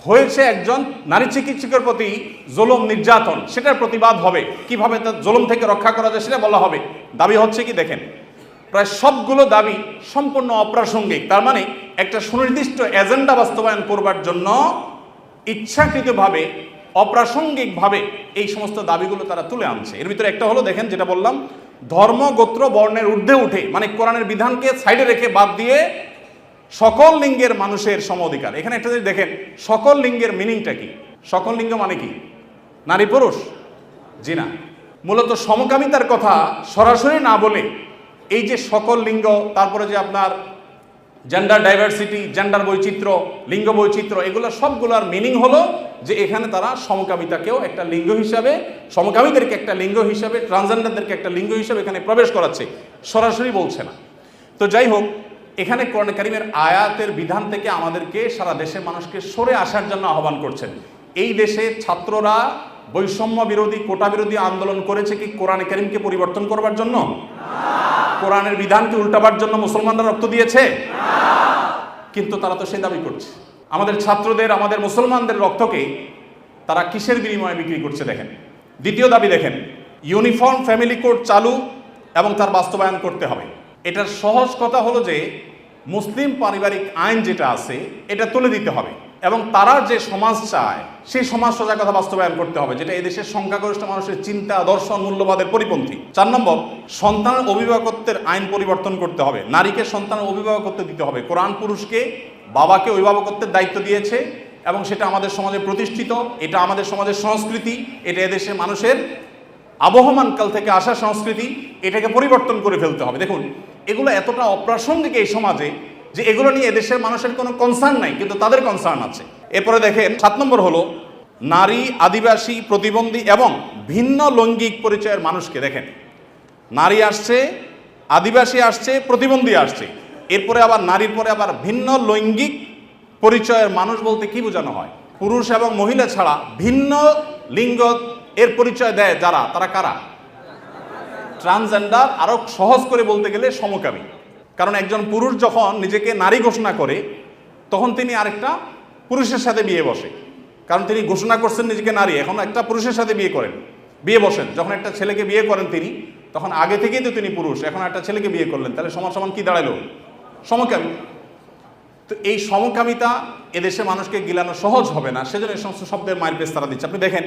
হয়েছে একজন নারী চিকিৎসকের প্রতি জুলুম নির্যাতন, সেটার প্রতিবাদ হবে, কিভাবে তার জুলুম থেকে রক্ষা করা যায় সেটা বলা হবে। দাবি হচ্ছে কি দেখেন, প্রায় সবগুলো দাবি সম্পূর্ণ অপ্রাসঙ্গিক। তার মানে একটা সুনির্দিষ্ট এজেন্ডা বাস্তবায়ন করবার জন্য ইচ্ছাকৃতভাবে অপ্রাসঙ্গিকভাবে এই সমস্ত দাবিগুলো তারা তুলে আনছে। এর ভিতরে একটা হলো, দেখেন যেটা বললাম, ধর্ম গোত্র বর্ণের ঊর্ধ্বে উঠে, মানে কোরআনের বিধানকে সাইডে রেখে বাদ দিয়ে সকল লিঙ্গের মানুষের সম অধিকার। এখানে একটা যদি দেখেন, সকল লিঙ্গের মিনিংটা কি? সকল লিঙ্গ মানে কি? নারী পুরুষ? জি না, মূলত সমকামিতার কথা সরাসরি না বলে এই যে সকল লিঙ্গ, তারপরে যে আপনার জেন্ডার ডাইভার্সিটি, জেন্ডার বৈচিত্র্য, লিঙ্গ বৈচিত্র্য, এগুলো সবগুলোর মিনিং হলো যে এখানে তারা সমকামিতাকেও একটা লিঙ্গ হিসাবে, সমকামীদেরকে একটা লিঙ্গ হিসাবে, ট্রান্সজেন্ডারদেরকে একটা লিঙ্গ হিসাবে এখানে প্রবেশ করাচ্ছে, সরাসরি বলছে না। তো যাই হোক, এখানে কোরআন কারীমের আয়াতের বিধান থেকে আমাদেরকে, সারা দেশের মানুষকে সরে আসার জন্য আহ্বান করছেন। এই দেশে ছাত্ররা বৈষম্য বিরোধী, কোটা বিরোধী আন্দোলন করেছে কি কোরআন কারীমকে পরিবর্তন করবার জন্য? কোরআনের বিধানকে উল্টাবার জন্য মুসলমানরা রক্ত দিয়েছে? কিন্তু তারা তো সেই দাবি করছে। আমাদের ছাত্রদের, আমাদের মুসলমানদের রক্তকে তারা কিসের বিনিময়ে বিক্রি করছে দেখেন। দ্বিতীয় দাবি দেখেন, ইউনিফর্ম ফ্যামিলি কোড চালু এবং তার বাস্তবায়ন করতে হবে। এটার সহজ কথা হলো যে মুসলিম পারিবারিক আইন যেটা আছে এটা তুলে দিতে হবে, এবং তারা যে সমাজ চায় সেই সমাজ সোজা কথা বাস্তবায়ন করতে হবে, যেটা এদেশের সংখ্যাগরিষ্ঠ মানুষের চিন্তা, দর্শন, মূল্যবাদের পরিপন্থী। 4 নম্বর, সন্তানের অভিভাবকত্বের আইন পরিবর্তন করতে হবে। নারীকে সন্তানের অভিভাবকত্ব দিতে হবে। কোরআন পুরুষকে, বাবাকে অভিভাবকত্বের দায়িত্ব দিয়েছে, এবং সেটা আমাদের সমাজে প্রতিষ্ঠিত, এটা আমাদের সমাজের সংস্কৃতি, এটা এদেশের মানুষের আবহমানকাল থেকে আসা সংস্কৃতি, এটাকে পরিবর্তন করে ফেলতে হবে। দেখুন, এগুলো এতটা অপ্রাসঙ্গিক এই সমাজে যে এগুলো নিয়ে এদেশের মানুষের কোনো কনসার্ন নাই, কিন্তু তাদের কনসার্ন আছে। এরপরে দেখেন 7 নম্বর হলো নারী, আদিবাসী, প্রতিবন্ধী এবং ভিন্ন লৈঙ্গিক পরিচয়ের মানুষকে, দেখেন নারী আসছে, আদিবাসী আসছে, প্রতিবন্ধী আসছে, এরপরে আবার নারীর পরে আবার ভিন্ন লৈঙ্গিক পরিচয়ের মানুষ বলতে কি বোঝানো হয়? পুরুষ এবং মহিলা ছাড়া ভিন্ন লিঙ্গ এর পরিচয় দেয় যারা, তারা কারা? ট্রান্সজেন্ডার। আরো সহজ করে বলতে গেলে সমকামী। কারণ একজন পুরুষ যখন নিজেকে নারী ঘোষণা করে, তখন তিনি আরেকটা পুরুষের সাথে বিয়ে বসে, কারণ তিনি ঘোষণা করছেন নিজেকে নারী, এখন একটা পুরুষের সাথে বিয়ে বসেন। যখন একটা ছেলেকে বিয়ে করেন তিনি, তখন আগে থেকেই তো তিনি পুরুষ, এখন একটা ছেলেকে বিয়ে করলেন, তাহলে সমান সমান কি দাঁড়ালো? সমকামী। তো এই সমকামিতা এদেশে মানুষকে গিলানো সহজ হবে না, সেজন্য এই সমস্ত শব্দের মায়ের পেশ তারা দিচ্ছে। আপনি দেখেন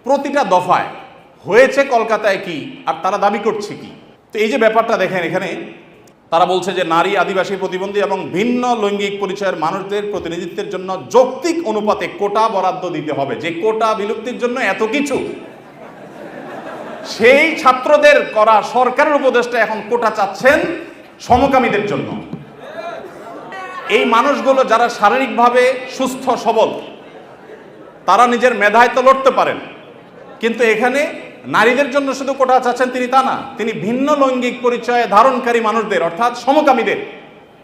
প্রতিটা দফায় হয়েছে কলকাতায় কি, আর তারা দাবি করছে কি। তো এই যে ব্যাপারটা দেখেন, এখানে তারা বলছে যে নারী, আদিবাসী, প্রতিবন্ধী এবং ভিন্ন লৈঙ্গিক পরিচয়ের মানুষদের প্রতিনিধিত্বের জন্য যৌক্তিক অনুপাতে কোটা বরাদ্দ দিতে হবে। যে কোটা বিলুপ্তির জন্য এত কিছু, সেই ছাত্রদের করা সরকারের উপদেষ্টা এখন কোটা চাচ্ছেন সমকামীদের জন্য। এই মানুষগুলো যারা শারীরিকভাবে সুস্থ সবল, তারা নিজের মেধায় তো লড়তে পারেন, কিন্তু এখানে নারীদের জন্য শুধু কোটা চাচ্ছেন তিনি তা না, তিনি ভিন্ন লৈঙ্গিক পরিচয় ধারণকারী মানুষদের অর্থাৎ সমকামীদের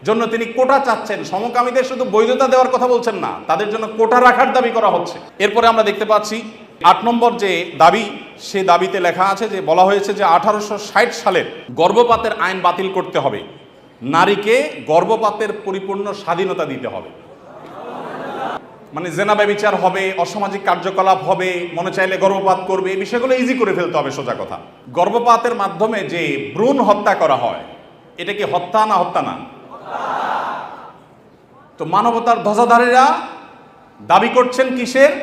জন্য তিনি কোটা চাচ্ছেন। সমকামীদের শুধু বৈধতা দেওয়ার কথা বলছেন না, তাদের জন্য কোটা রাখার দাবি করা হচ্ছে। এরপরে আমরা দেখতে পাচ্ছি 8 নম্বর যে দাবি, সে দাবিতে লেখা আছে যে বলা হয়েছে যে 1860 সালের গর্ভপাতের আইন বাতিল করতে হবে, নারীকে গর্ভপাতের পরিপূর্ণ স্বাধীনতা দিতে হবে। মানে জেনা ব্যভিচার হবে, অসামাজিক কার্যকলাপ হবে, মনে চাইলে গর্ভপাত করবে, এই বিষয়গুলো ইজি করে ফেলতে হবে। সোজা কথা, গর্ভপাতের মাধ্যমে যে ভ্রূণ হত্যা করা হয় এটা কি হত্যা না হত্যা না? তো মানবতার ধ্বজাধারীরা দাবি করছেন কিসের?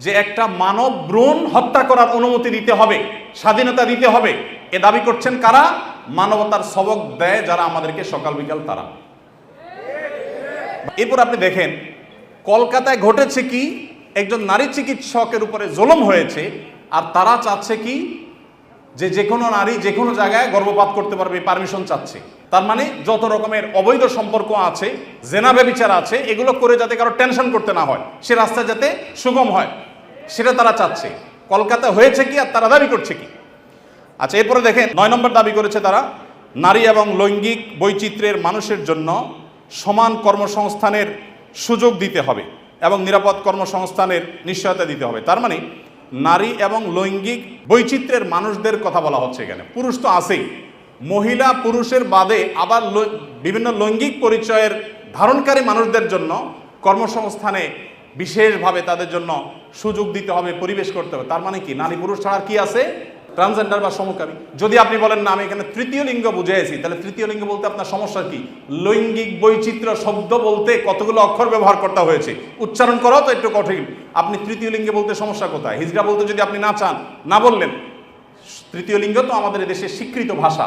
যে একটা মানব ভ্রূণ হত্যা করার অনুমতি দিতে হবে, স্বাধীনতা দিতে হবে। এ দাবি করছেন কারা? মানবতার সবক দেয় যারা আমাদেরকে সকাল বিকাল তারা। এরপর আপনি দেখেন কলকাতায় ঘটেছে কি, একজন নারী চিকিৎসকের উপরে জুলুম হয়েছে, আর তারা চাচ্ছে কি যে যে কোনো নারী যে কোনো জায়গায় গর্ভপাত করতে পারবে, পারমিশন চাচ্ছে। তার মানে যত রকমের অবৈধ সম্পর্ক আছে, জেনা ব্যভিচার আছে, এগুলো করে যাতে কারো টেনশন করতে না হয়, সে রাস্তা যাতে সুগম হয়, সেটা তারা চাচ্ছে। কলকাতা হয়েছে কি আর তারা দাবি করছে কি? আচ্ছা, এরপরে দেখেন 9 নম্বর দাবি করেছে তারা, নারী এবং লৈঙ্গিক বৈচিত্র্যের মানুষের জন্য সমান কর্মসংস্থানের সুযোগ দিতে হবে এবং নিরাপদ কর্মসংস্থানের নিশ্চয়তা দিতে হবে। তার মানে নারী এবং লৈঙ্গিক বৈচিত্র্যের মানুষদের কথা বলা হচ্ছে এখানে। পুরুষ তো আছেই, মহিলা পুরুষের বাদে আবার বিভিন্ন লৈঙ্গিক পরিচয়ের ধারণকারী মানুষদের জন্য কর্মসংস্থানে বিশেষভাবে তাদের জন্য সুযোগ দিতে হবে, পরিবেশ করতে হবে। তার মানে কি নারী পুরুষ ছাড়া কি আছে? ট্রান্সজেন্ডার বা সমকামী। যদি আপনি বলেন না আমি এখানে তৃতীয় লিঙ্গ বুঝেছি, তাহলে তৃতীয় লিঙ্গ বলতে আপনার সমস্যা কি? লৈঙ্গিক বৈচিত্র্য শব্দ বলতে কতগুলো অক্ষর ব্যবহার করতে হয়েছে, উচ্চারণ করাও তো একটু কঠিন। আপনি তৃতীয় লিঙ্গে বলতে সমস্যা কোথায়? হিজড়া বলতে যদি আপনি না চান, না বললেন। তৃতীয় লিঙ্গ তো আমাদের দেশের স্বীকৃত ভাষা,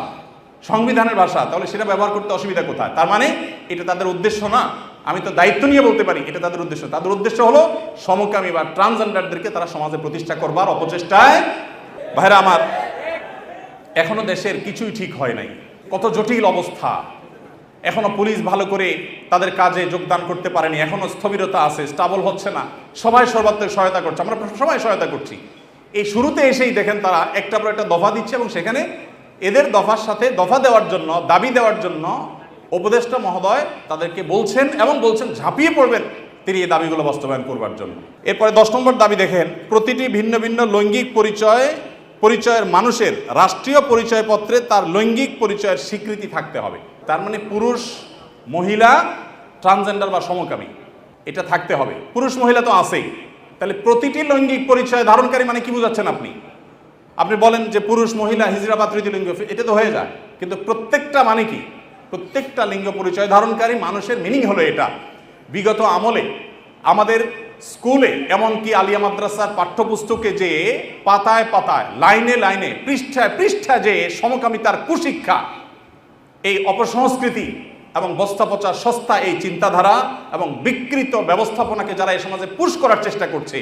সংবিধানের ভাষা, তাহলে সেটা ব্যবহার করতে অসুবিধা কোথায়? তার মানে এটা তাদের উদ্দেশ্য না। আমি তো দায়িত্ব নিয়ে বলতে পারি এটা তাদের উদ্দেশ্য। তাদের উদ্দেশ্য হলো সমকামী বা ট্রান্সজেন্ডারদেরকে তারা সমাজে প্রতিষ্ঠা করবার অপচেষ্টায়। ভাইরা আমার, এখনো দেশের কিছুই ঠিক হয় নাই, কত জটিল অবস্থা। এখনো পুলিশ ভালো করে তাদের কাজে যোগদান করতে পারেনি, এখনো স্থবিরতা আছে, স্টাবল হচ্ছে না। সবাই সর্বাত্মক সহায়তা করছে, আমরা সবাই সহায়তা করছি। এই শুরুতে এসেই দেখেন তারা একটা পর একটা দফা দিচ্ছে এবং সেখানে এদের দফার সাথে দফা দেওয়ার জন্য, দাবি দেওয়ার জন্য উপদেষ্টা মহোদয় তাদেরকে বলছেন এবং বলছেন ঝাঁপিয়ে পড়বেন তিনি এই দাবিগুলো বাস্তবায়ন করবার জন্য। এরপরে 10 নম্বর দাবি দেখেন, প্রতিটি ভিন্ন ভিন্ন লৈঙ্গিক পরিচয়ের মানুষের রাষ্ট্রীয় পরিচয়পত্রে তার লৈঙ্গিক পরিচয়ের স্বীকৃতি থাকতে হবে। তার মানে পুরুষ, মহিলা, ট্রান্সজেন্ডার বা সমকামী এটা থাকতে হবে। পুরুষ মহিলা তো আছেই, তাহলে প্রতিটি লৈঙ্গিক পরিচয় ধারণকারী মানে কি বোঝাচ্ছেন আপনি? আপনি বলেন যে পুরুষ, মহিলা, হিজড়া বা তৃতীয় লিঙ্গ, এটা তো হয়ে যায়। কিন্তু প্রত্যেকটা মানে কি? প্রত্যেকটা লিঙ্গ পরিচয় ধারণকারী মানুষের মিনিং হলো এটা। বিগত আমলে আমাদের স্কুলে, এমনকি আলিয়া মাদ্রাসার পাঠ্যপুস্তকে যে পাতায় পাতায়, লাইনে লাইনে, পৃষ্ঠায় পৃষ্ঠায় যে সমকামিতার কুশিক্ষা, এই অপসংস্কৃতি এবং বস্তা পচা সস্তা এই চিন্তাধারা এবং বিকৃত ব্যবস্থাপনাকে যারা এই সমাজে পুশ করার চেষ্টা করছে,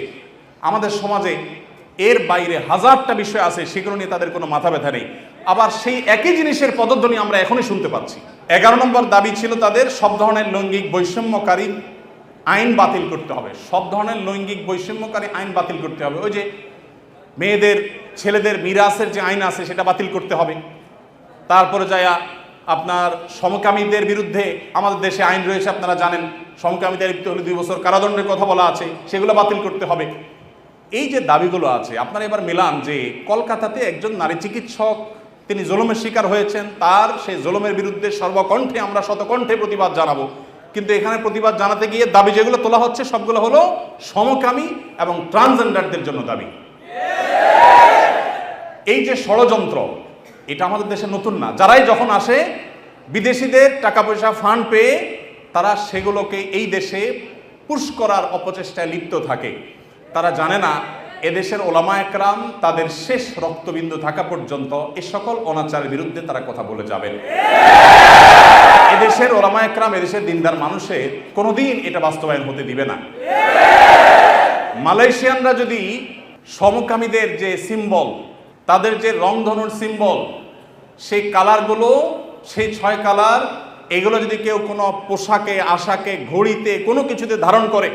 আমাদের সমাজে এর বাইরে হাজারটা বিষয় আছে, সেগুলো নিয়ে তাদের কোনো মাথা ব্যথা নেই। আবার সেই একই জিনিসের পদধ্বনি আমরা এখনই শুনতে পাচ্ছি। 11 নম্বর দাবি ছিল তাদের, সব ধরনের লৈঙ্গিক বৈষম্যকারী আইন বাতিল করতে হবে। সব ধরনের লৈঙ্গিক বৈষম্যকারী আইন বাতিল করতে হবে। ওই যে মেয়েদের, ছেলেদের মিরাসের যে আইন আছে সেটা বাতিল করতে হবে। তারপরে যায়া আপনার সমকামীদের বিরুদ্ধে আমাদের দেশে আইন রয়েছে, আপনারা জানেন, সমকামীদের লিপ্ত হলে 2 বছর কারাদণ্ডের কথা বলা আছে, সেগুলো বাতিল করতে হবে। এই যে দাবিগুলো আছে, আপনারা এবার মিলান যে কলকাতাতে একজন নারী চিকিৎসক তিনি জুলুমের শিকার হয়েছেন, তার সেই জুলুমের বিরুদ্ধে সর্বকণ্ঠে আমরা শতকণ্ঠে প্রতিবাদ জানাবো। কিন্তু এখানে প্রতিবাদ জানাতে গিয়ে দাবি যেগুলো তোলা হচ্ছে সবগুলো হলো সমকামী এবং ট্রান্সজেন্ডারদের জন্য দাবি। এই যে ষড়যন্ত্র, এটা আমাদের দেশে নতুন না। যারাই যখন আসে বিদেশিদের টাকা পয়সা ফান্ড পেয়ে তারা সেগুলোকে এই দেশে পুশ করার অপচেষ্টায় লিপ্ত থাকে। তারা জানে না এদেশের ওলামা একরাম তাদের শেষ রক্তবিন্দু থাকা পর্যন্ত এ সকল অনাচারের বিরুদ্ধে তারা কথা বলে যাবেন। এদেশের ওলামা একরাম, এদেশের দিনদার মানুষের কোনোদিন এটা বাস্তবায়ন হতে দিবে না। মালয়েশিয়ানরা যদি সমকামীদের যে সিম্বল, তাদের যে রংধনুর সিম্বল, সেই কালারগুলো, সেই 6 কালার, এগুলো যদি কেউ কোনো পোশাকে, আশাকে, ঘড়িতে, কোনো কিছুতে ধারণ করে,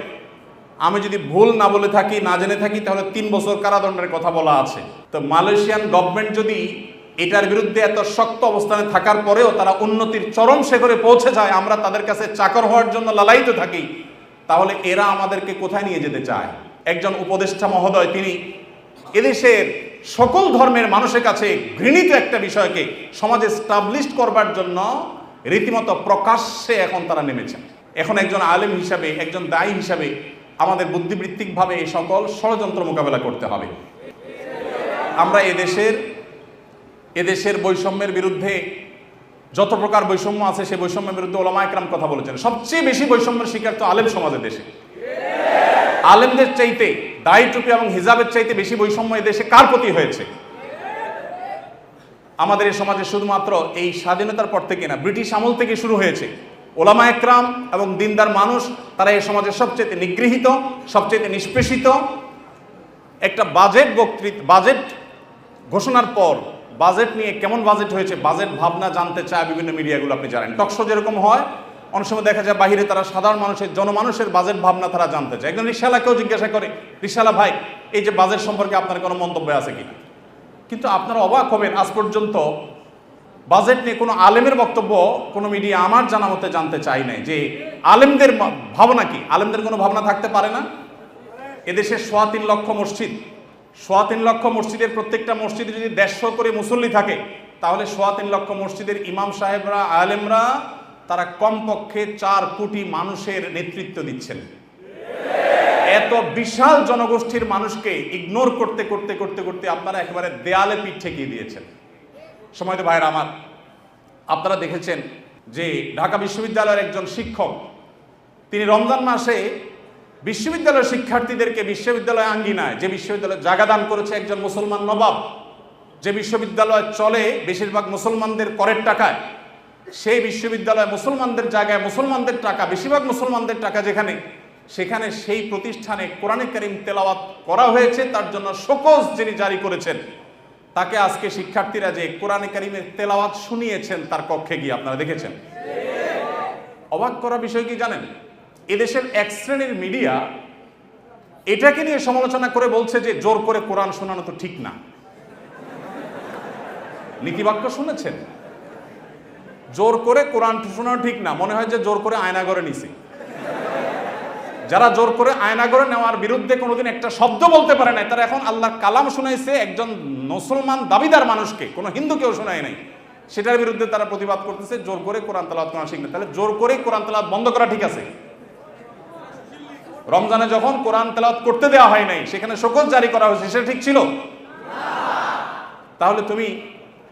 আমি যদি ভুল না বলে থাকি, না জেনে থাকি, তাহলে 3 বছর কারাদণ্ডের কথা বলা আছে। তো মালয়েশিয়ান গভর্নমেন্ট যদি এটার বিরুদ্ধে এত শক্ত অবস্থানে থাকার পরেও তারা উন্নতির চরম শিখরে পৌঁছে যায়, আমরা তাদের কাছে চাকর হওয়ার জন্য লালায়িত থাকি, তাহলে এরা আমাদেরকে কোথায় নিয়ে যেতে চায়? একজন উপদেষ্টা মহোদয় তিনি এদেশের সকল ধর্মের মানুষের কাছে ঘৃণিত একটা বিষয়কে সমাজে স্টাবলিশ করবার জন্য রীতিমতো প্রকাশ্যে এখন তারা নেমেছেন। এখন একজন আলেম হিসাবে, একজন দায়ী হিসাবে আমাদের বুদ্ধিবৃত্তিকভাবে এই সকল ষড়যন্ত্র মোকাবেলা করতে হবে। আমরা এদেশের বৈষম্যের বিরুদ্ধে, যত প্রকার বৈষম্য আছে সেই বৈষম্যের বিরুদ্ধে ওলামায়ে কেরাম কথা বলেছেন। সবচেয়ে বেশি বৈষম্যের শিকার তো আলেম সমাজের দেশে। আলেমদের চাইতে, দাড়ি টুপি এবং হিজাবের চাইতে বেশি বৈষম্য এদেশে কার প্রতি হয়েছে? আমাদের এই সমাজে শুধুমাত্র এই স্বাধীনতার পর থেকে না, ব্রিটিশ আমল থেকে শুরু হয়েছে। ওলামায়ে কেরাম এবং দিনদার মানুষ তারা এই সমাজের সবচেয়ে নিগৃহীত, সবচেয়ে নিষ্পেষিত। একটা বাজেট ঘোষণার পর বাজেট নিয়ে কেমন বাজেট হয়েছে, বাজেট ভাবনা জানতে চায় বিভিন্ন মিডিয়াগুলো। আপনি জানেন, টকশো যেরকম হয়, অনেক সময় দেখা যায় বাহিরে তারা সাধারণ মানুষের, জনমানুষের বাজেট ভাবনা তারা জানতে চায়। একজন রিকশাওয়ালাকেও জিজ্ঞাসা করে, রিকশাওয়ালা ভাই, এই যে বাজেট সম্পর্কে আপনার কোনো মন্তব্য আছে কিনা? কিন্তু আপনারা অবাক হবেন, আজ পর্যন্ত বাজেট নিয়ে কোনো আলেমের বক্তব্য কোনো মিডিয়া আমার জানা মতে জানতে চাই নাই যে আলেমদের ভাবনা কি। আলেমদের কোনো ভাবনা থাকতে পারে না? এদেশের ৩.৫ লক্ষ মসজিদ, ৩.৫ লক্ষ মসজিদের প্রত্যেকটা মসজিদে যদি ১৫০ করে মুসল্লি থাকে, তাহলে ৩.৫ লক্ষ মসজিদের ইমাম সাহেবরা, আলেমরা তারা কমপক্ষে ৪ কোটি মানুষের নেতৃত্ব দিচ্ছেন। এত বিশাল জনগোষ্ঠীর মানুষকে ইগনোর করতে করতে করতে করতে আপনারা একেবারে দেয়ালে পিঠ ঠেকিয়ে দিয়েছেন। সময়ত ভাইরা আমার, আপনারা দেখেছেন যে ঢাকা বিশ্ববিদ্যালয়ের একজন শিক্ষক, তিনি রমজান মাসে বিশ্ববিদ্যালয়ের শিক্ষার্থীদেরকে বিশ্ববিদ্যালয় আঙ্গিনায়, যে বিশ্ববিদ্যালয় জায়গা দান করেছে একজন মুসলমান নবাব, যে বিশ্ববিদ্যালয় চলে বেশিরভাগ মুসলমানদের করের টাকায়, সেই বিশ্ববিদ্যালয় মুসলমানদের জায়গায়, মুসলমানদের টাকা, বেশিরভাগ মুসলমানদের টাকা যেখানে, সেখানে সেই প্রতিষ্ঠানে কোরআনে কারীম তেলাওয়াত করা হয়েছে। তার জন্য শোকজ যিনি জারি করেছেন, তাকে আজকে শিক্ষার্থীরা যে কোরআনে কারীমের তেলাওয়াত শুনিয়েছেন তার কক্ষে গিয়ে, আপনারা দেখেছেন। অবাক করা বিষয় কি জানেন? এদেশের এক শ্রেণীর মিডিয়া এটাকে নিয়ে সমালোচনা করে বলছে যে জোর করে কোরআন শোনানো তো ঠিক না। নীতিবাক্য শুনেছেন? জোর করে কোরআন শোনানো ঠিক না, মনে হয় যে জোর করে আয়নাঘরে নিছে। যারা জোর করে আয়নাঘরে নেওয়ার বিরুদ্ধে কোনোদিন একটা শব্দ বলতে পারে নাই, তারা এখন আল্লাহর কালাম শুনাইছে একজন মুসলমান দাবিদার মানুষকে, কোনো হিন্দুকেও শোনায় নাই, সেটার বিরুদ্ধে তারা প্রতিবাদ করতেছে জোর করে কোরআন তেলাওয়াত করা ঠিক না। তাহলে জোর করে কোরআন তেলাওয়াত বন্ধ করা ঠিক আছে? রমজানে যখন কোরআন তেলাওয়াত করতে দেওয়া হয় নাই, সেখানে শোকজ জারি করা হয়েছে, সেটা ঠিক ছিল? তাহলে তুমি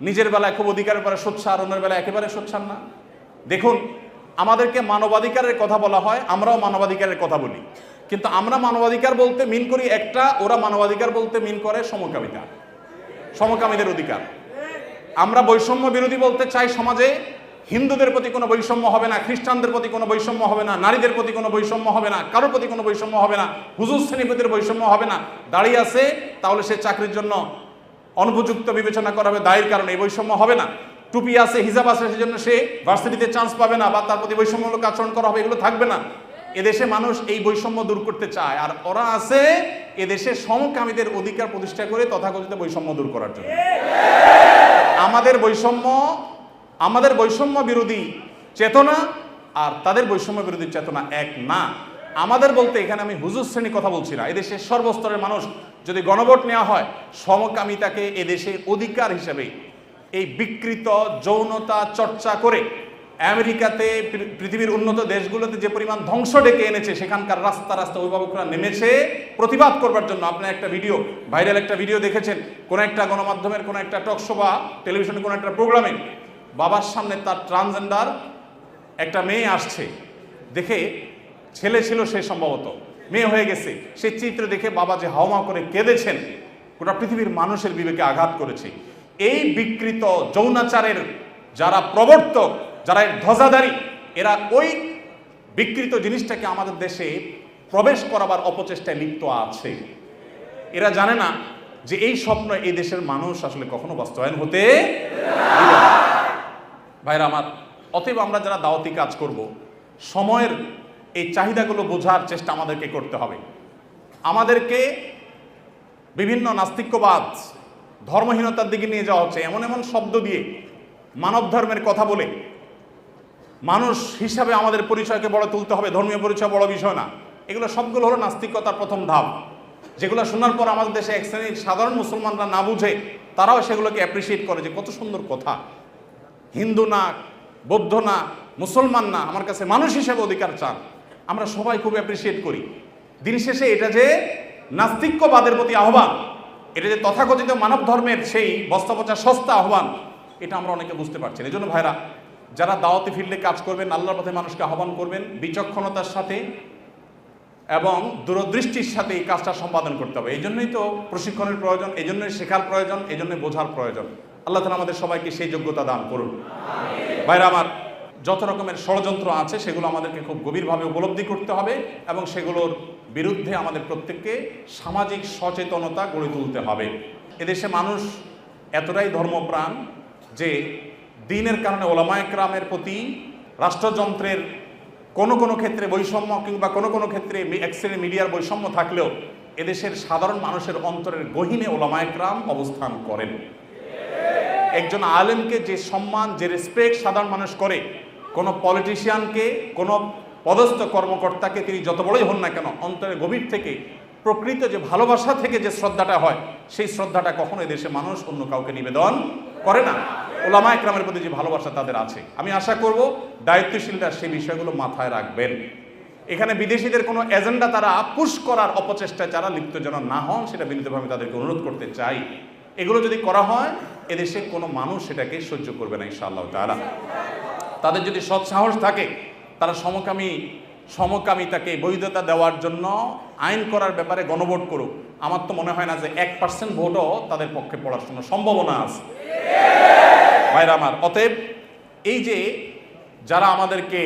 নিজের বেলায় খুব অধিকারের পরে সোচ্চার, অন্যের বেলায় একেবারে সোচ্চার না। দেখুন, আমাদেরকে মানবাধিকারের কথা বলা হয়, আমরাও মানবাধিকারের কথা বলি, কিন্তু আমরা মানবাধিকার বলতে মিন করি একটা, ওরা মানবাধিকার বলতে মিন করে সমকামিতা, সমকামীদের অধিকার। আমরা বৈষম্য বিরোধী বলতে চাই, সমাজে হিন্দুদের প্রতি কোনো বৈষম্য হবে না, খ্রিস্টানদের প্রতি কোনো বৈষম্য হবে না, নারীদের প্রতি কোনো বৈষম্য হবে না, কারোর প্রতি কোনো বৈষম্য হবে না, হুজুর শ্রেণীপতির বৈষম্য হবে না। দাঁড়িয়ে আছে তাহলে সে চাকরির জন্য অনুপযুক্ত বিবেচনা করা হবে, দায়ের কারণে এই বৈষম্য হবে না। টুপি আছে, হিজাব আছে, সেজন্য সে ভার্সিটিতে চান্স পাবে না বা তার প্রতি বৈষম্যমূলক আচরণ করা হবে, এগুলো থাকবে না। এদেশে মানুষ এই বৈষম্য দূর করতে চায়, আর ওরা আছে এদেশে সমকামীদের অধিকার প্রতিষ্ঠা করে তথাকথিত বৈষম্য দূর করার জন্য। আমাদের বৈষম্য বিরোধী চেতনা আর তাদের বৈষম্য বিরোধী চেতনা এক না। আমাদের বলতে এখানে আমি হুজুর শ্রেণী কথা বলছি না, এদেশের সর্বস্তরের মানুষ যদি গণভোট নেওয়া হয়, সমকামিতাকে এদেশের অধিকার হিসেবে এই বিকৃত যৌনতা চর্চা করে আমেরিকাতে, পৃথিবীর উন্নত দেশগুলোতে যে পরিমাণ ধ্বংস ডেকে এনেছে, সেখানকার রাস্তা রাস্তা অভিভাবকরা নেমেছে প্রতিবাদ করবার জন্য। আপনার একটা ভিডিও, ভাইরাল একটা ভিডিও দেখেছেন, কোন একটা গণমাধ্যমের কোন একটা টকশো বা টেলিভিশনের কোন একটা প্রোগ্রামে বাবার সামনে তার ট্রান্সজেন্ডার একটা মেয়ে আসছে, দেখে ছেলে ছিল সে, সম্ভবত মেয়ে হয়ে গেছে, সেই চিত্র দেখে বাবা যে হাওমা করে কেঁদেছেন, গোটা পৃথিবীর মানুষের বিবেকে আঘাত করেছে। এই বিকৃত যৌনাচারের যারা প্রবর্তক, যারা এর ধ্বজাধারী, এরা ওই বিকৃত জিনিসটাকে আমাদের দেশে প্রবেশ করাবার অপচেষ্টায় লিপ্ত আছে। এরা জানে না যে এই স্বপ্ন এই দেশের মানুষ আসলে কখনো বাস্তবায়ন হতে দিবে না। ভাইরা আমার, অতএব আমরা যারা দাওয়াতি কাজ করব, সময়ের এই চাহিদাগুলো বোঝার চেষ্টা আমাদেরকে করতে হবে। আমাদেরকে বিভিন্ন নাস্তিক্যবাদ, ধর্মহীনতার দিকে নিয়ে যাওয়া হচ্ছে, এমন এমন শব্দ দিয়ে, মানব ধর্মের কথা বলে মানুষ হিসাবে আমাদের পরিচয়কে বড় তুলতে হবে, ধর্মীয় পরিচয় বড় বিষয় না। এগুলো সবগুলো হলো নাস্তিকতার প্রথম ধাপ। যেগুলো শোনার পর আমাদের দেশে এক শ্রেণীর সাধারণ মুসলমানরা না বুঝে তারাও সেগুলোকে অ্যাপ্রিসিয়েট করে যে কত সুন্দর কথা, হিন্দু না, বৌদ্ধ না, মুসলমান না, আমার কাছে মানুষ হিসেবে অধিকার চান। আমরা সবাই খুব অ্যাপ্রিসিয়েট করি। দিন শেষে এটা যে নাস্তিক্যবাদের প্রতি আহ্বান, এটা যে তথাকথিত মানব ধর্মের সেই বস্তা পচা সস্তা আহ্বান, এটা আমরা অনেকে বুঝতে পারছি না। এই জন্য ভাইরা, যারা দাওয়াতি ফিল্ডে কাজ করবেন, আল্লাহর পথে মানুষকে আহ্বান করবেন, বিচক্ষণতার সাথে এবং দূরদৃষ্টির সাথে এই কাজটা সম্পাদন করতে হবে। এই জন্যই তো প্রশিক্ষণের প্রয়োজন, এই জন্যই শেখার প্রয়োজন, এই জন্যই বোঝার প্রয়োজন। আল্লাহ তাআলা আমাদের সবাইকে সেই যোগ্যতা দান করুন। ভাইরা আমার, যত রকমের ষড়যন্ত্র আছে সেগুলো আমাদেরকে খুব গভীরভাবে উপলব্ধি করতে হবে এবং সেগুলোর বিরুদ্ধে আমাদের প্রত্যেককে সামাজিক সচেতনতা গড়ে তুলতে হবে। এদেশে মানুষ এতটাই ধর্মপ্রাণ যে দ্বীনের কারণে ওলামায়ে কেরামের প্রতি রাষ্ট্রযন্ত্রের কোনো ক্ষেত্রে বৈষম্য কিংবা কোনো ক্ষেত্রে এক শ্রেণীর মিডিয়ার বৈষম্য থাকলেও এদেশের সাধারণ মানুষের অন্তরের গহীনে ওলামায়ে কেরাম অবস্থান করেন। একজন আলেমকে যে সম্মান, যে রেসপেক্ট সাধারণ মানুষ করে, কোনো পলিটিশিয়ানকে, কোনো পদস্থ কর্মকর্তাকে তিনি যত বড়ই হন না কেন, অন্তরের গভীর থেকে প্রকৃত যে ভালোবাসা থেকে যে শ্রদ্ধাটা হয়, সেই শ্রদ্ধাটা কখনো এদেশে মানুষ অন্য কাউকে নিবেদন করে না। ওলামায়ে কেরামের প্রতি যে ভালোবাসা তাদের আছে, আমি আশা করব দায়িত্বশীলরা সেই বিষয়গুলো মাথায় রাখবেন। এখানে বিদেশিদের কোনো এজেন্ডা তারা পুশ করার অপচেষ্টায় যারা লিপ্ত যেন না হন, সেটা বিনীতভাবে তাদেরকে অনুরোধ করতে চাই। এগুলো যদি করা হয়, এদেশে কোনো মানুষ সেটাকে সহ্য করবে না ইনশাআল্লাহ তাআলা। তাদের যদি সৎ সাহস থাকে, তারা সমকামিতাকে বৈধতা দেওয়ার জন্য আইন করার ব্যাপারে গণভোট করুক। আমার তো মনে হয় না যে 1% ভোটও তাদের পক্ষে পড়ার জন্য সম্ভাবনা আছে। ভাইরা আমার, অতএব এই যে যারা আমাদেরকে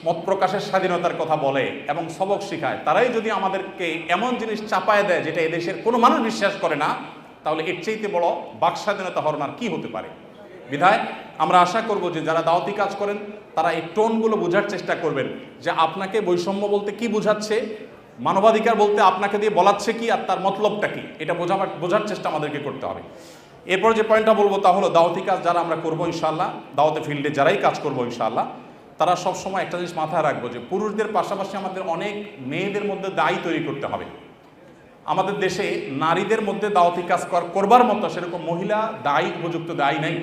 মত প্রকাশের স্বাধীনতার কথা বলে এবং সবক শিখায়, তারাই যদি আমাদেরকে এমন জিনিস চাপায় দেয় যেটা এদেশের কোনো মানুষ বিশ্বাস করে না, তাহলে এর চাইতে বড় বাক স্বাধীনতা হরণ কি হতে পারে। বিধায় আমরা আশা করব যে যারা দাওয়াতি কাজ করেন তারা এই টোনগুলো বোঝার চেষ্টা করবেন যে আপনাকে বৈষম্য বলতে কি বোঝাচ্ছে, মানবাধিকার বলতে আপনাকে দিয়ে বলাচ্ছে কি, আর তার মতলবটা কি, এটা বোঝার চেষ্টা আমাদেরকে করতে হবে। এরপর যে পয়েন্টটা বলবো তা হলো, দাওয়াতি কাজ যারা আমরা করবো ইনশাআল্লাহ, দাওয়াতে ফিল্ডে যারাই কাজ করবো ইনশাআল্লাহ, তারা সবসময় একটা জিনিস মাথায় রাখবো যে পুরুষদের পাশাপাশি আমাদের অনেক মেয়েদের মধ্যে দায়ী তৈরি করতে হবে। আমাদের দেশে নারীদের মধ্যে দাওয়াতি কাজ করবার মতো সেরকম মহিলা দায়ী, উপযুক্ত দায়ী নাই।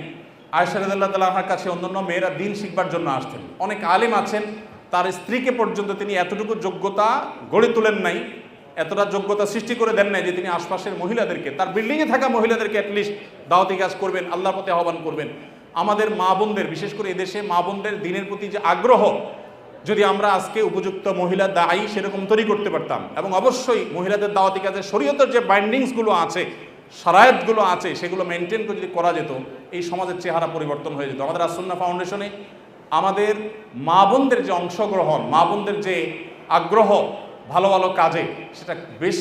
আয়েশা রাদিয়াল্লাহু তাআলা আনহার কাছে অন্যান্য মেয়েরা দিন শিখবার জন্য আসতেন। অনেক আলেম আছেন, তার স্ত্রীকে পর্যন্ত তিনি এতটুকু যোগ্যতা গড়ে তোলেন নাই, এতটা যোগ্যতা সৃষ্টি করে দেন নাই যে তিনি আশপাশের মহিলাদেরকে, তার বিল্ডিংয়ে থাকা মহিলাদেরকে অ্যাটলিস্ট দাওয়াতি কাজ করবেন, আল্লাহর পথে আহ্বান করবেন। আমাদের মা বোনদের, বিশেষ করে এদেশে মা বোনদের দিনের প্রতি যে আগ্রহ, যদি আমরা আজকে উপযুক্ত মহিলা দায়ী সেরকম তৈরি করতে পারতাম, এবং অবশ্যই মহিলাদের দাওয়াতি কাজে শরীয়তের যে বাইন্ডিংসগুলো আছে, শারায়াতগুলো আছে, সেগুলো মেনটেন করে যদি করা যেত, এই সমাজের চেহারা পরিবর্তন হয়ে যেত। আমাদের আসুন্নাহ ফাউন্ডেশনে আমাদের মা বোনদের যে অংশগ্রহণ, মা বোনদের যে আগ্রহ ভালো ভালো কাজে, সেটা বেশ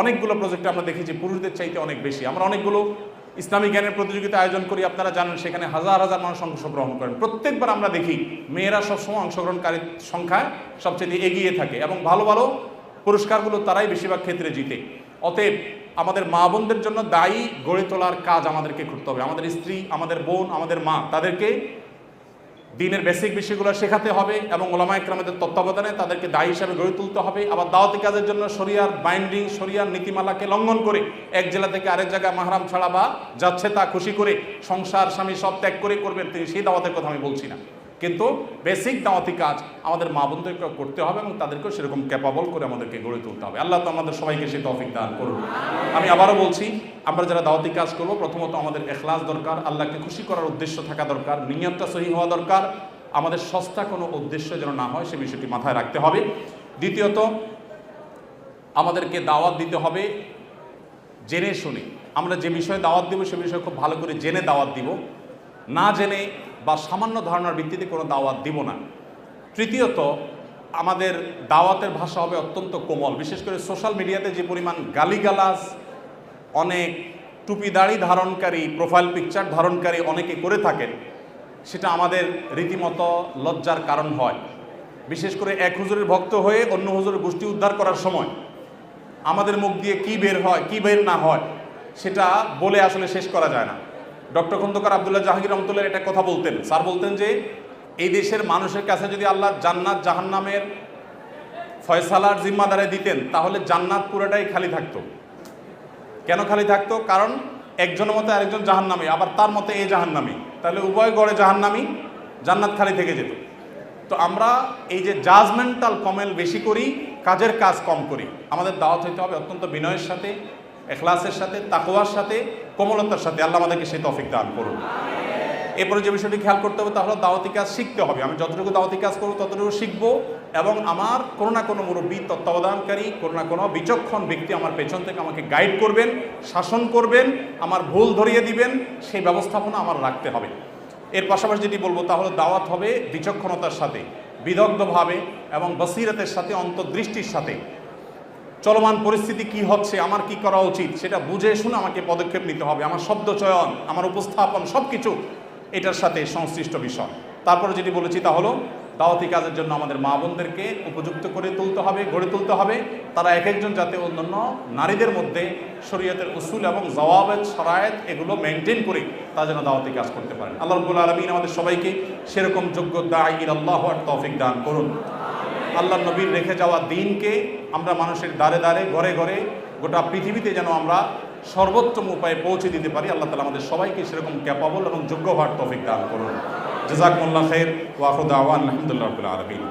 অনেকগুলো প্রজেক্টে আমরা দেখেছি পুরুষদের চাইতে অনেক বেশি। আমরা অনেকগুলো ইসলামিক জ্ঞানের প্রতিযোগিতা আয়োজন করি, আপনারা জানেন, সেখানে হাজার হাজার মানুষ অংশগ্রহণ করেন। প্রত্যেকবার আমরা দেখি মেয়েরা সবসময় অংশগ্রহণকারীর সংখ্যায় সবচেয়ে এগিয়ে থাকে এবং ভালো ভালো পুরস্কারগুলো তারাই বেশিরভাগ ক্ষেত্রে জিতে। অতএব আমাদের মা বোনদের জন্য দায়ী গড়ে তোলার কাজ আমাদেরকে করতে হবে। আমাদের স্ত্রী, আমাদের বোন, আমাদের মা, তাদেরকে দিনের বেসিক বিষয়গুলো শেখাতে হবে এবং ওলামায়ে কেরামদের তত্ত্বাবধানে তাদেরকে দায়ী হিসাবে গড়ে তুলতে হবে। আবার দাওয়াতি কাজের জন্য শরিয়ার বাইন্ডিং, শরিয়ার নীতিমালাকে লঙ্ঘন করে এক জেলা থেকে আরেক জায়গায় মাহরাম ছাড়া বা যাচ্ছে তা খুশি করে সংসার স্বামী সব ত্যাগ করে করবেন তিনি, সেই দাওয়াতের কথা আমি বলছি না, কিন্তু বেসিক দাওয়াতি কাজ আমাদের মা বোনদেরকে করতে হবে এবং তাদেরকেও সেরকম ক্যাপাবল করে আমাদেরকে গড়ে তুলতে হবে। আল্লাহ তো আমাদের সবাইকে সেই তৌফিক দান করুন। আমি আবারও বলছি, আমরা যারা দাওয়াতি কাজ করব, প্রথমত আমাদের ইখলাস দরকার, আল্লাহকে খুশি করার উদ্দেশ্য থাকা দরকার, নিয়তটা সহি হওয়া দরকার, আমাদের সস্তা কোনো উদ্দেশ্য যেন না হয় সে বিষয়টি মাথায় রাখতে হবে। দ্বিতীয়ত, আমাদেরকে দাওয়াত দিতে হবে জেনে শুনে। আমরা যে বিষয়ে দাওয়াত দিব সে বিষয়ে খুব ভালো করে জেনে দাওয়াত দিব, না জেনে বা সামান্য ধারণার ভিত্তিতে কোনো দাওয়াত দিব না। তৃতীয়ত, আমাদের দাওয়াতের ভাষা হবে অত্যন্ত কোমল। বিশেষ করে সোশ্যাল মিডিয়াতে যে পরিমাণ গালিগালাজ অনেক টুপি দাড়ি ধারণকারী, প্রোফাইল পিকচার ধারণকারী অনেকে করে থাকেন, সেটা আমাদের রীতিমতো লজ্জার কারণ হয়। বিশেষ করে এক হুজুরের ভক্ত হয়ে অন্য হুজুরের গোষ্ঠী উদ্ধার করার সময় আমাদের মুখ দিয়ে কি বের হয় কি বের না হয় সেটা বলে আসলে শেষ করা যায় না। ডক্টর খন্দকার আব্দুল্লাহ জাহাঙ্গীর রহমতুল্লাহ এটা কথা বলতেন। স্যার বলতেন যে এই দেশের মানুষের কাছে যদি আল্লাহ জান্নাত জাহান্নামের ফয়সালার জিম্মাদারে দিতেন, তাহলে জান্নাত পুরোটাই খালি থাকতো, কেন খালি থাকতো? কারণ একজনের মতে আরেকজন জাহান্নামী, আবার তার মতে এই জাহান্নামী, তাহলে উভয় গড়ে জাহান্নামী, জান্নাত খালি থেকে যেত। তো আমরা এই যে জাজমেন্টাল কমেল বেশি করি, কাজের কাজ কম করি। আমাদের দাওয়াত হইতে হবে অত্যন্ত বিনয়ের সাথে, এখলাসের সাথে, তাকওয়ার সাথে, কোমলতার সাথে। আল্লাহ আমাদেরকে সেই তৌফিক দান করুন। এরপরে যে বিষয়টি খেয়াল করতে হবে তা হলো দাওয়াতি কাজ শিখতে হবে। আমি যতটুকু দাওয়াতি কাজ করবো ততটুকু শিখবো, এবং আমার কোনো না কোনো মুরব্বী, তত্ত্বাবধানকারী, কোনো না কোনো বিচক্ষণ ব্যক্তি আমার পেছন থেকে আমাকে গাইড করবেন, শাসন করবেন, আমার ভুল ধরিয়ে দিবেন, সেই ব্যবস্থাপনা আমার রাখতে হবে। এর পাশাপাশি যেটি বলবো তা হলো দাওয়াত হবে বিচক্ষণতার সাথে, বিদগ্ধভাবে এবং বসিরতের সাথে, অন্তর্দৃষ্টির সাথে। চলমান পরিস্থিতি কি হচ্ছে, আমার কি করা উচিত, সেটা বুঝে শুনে আমাকে পদক্ষেপ নিতে হবে। আমার শব্দ চয়ন, আমার উপস্থাপন, সব কিছু এটার সাথে সংশ্লিষ্ট বিষয়। তারপরে যেটি বলেছি তা হলো দাওয়াতি কাজের জন্য আমাদের মা বোনদেরকে উপযুক্ত করে তুলতে হবে, গড়ে তুলতে হবে। তারা এক একজন যাতে অন্যান্য নারীদের মধ্যে শরীয়তের উসুল এবং জওয়াবেত, শরায়েত এগুলো মেনটেন করে তারা যেন দাওয়াতি কাজ করতে পারেন। আল্লাহ রাব্বুল আলামিন আমাদের সবাইকে সেরকম যোগ্য দাঈ ইলাল্লাহর তৌফিক দান করুন। আল্লাহ নবীর রেখে যাওয়া দিনকে আমরা মানুষের দ্বারে দ্বারে, ঘরে ঘরে, গোটা পৃথিবীতে যেন আমরা সর্বোত্তম উপায়ে পৌঁছে দিতে পারি। আল্লাহ তাআলা আমাদের সবাইকে সেরকম ক্যাপাবল এবং যোগ্য হওয়ার তৌফিক দান করুন। জাযাকুমুল্লাহ খাইর ওয়া আখিরু দাওয়ানা আলহামদুলিল্লাহি রাব্বিল আলামিন।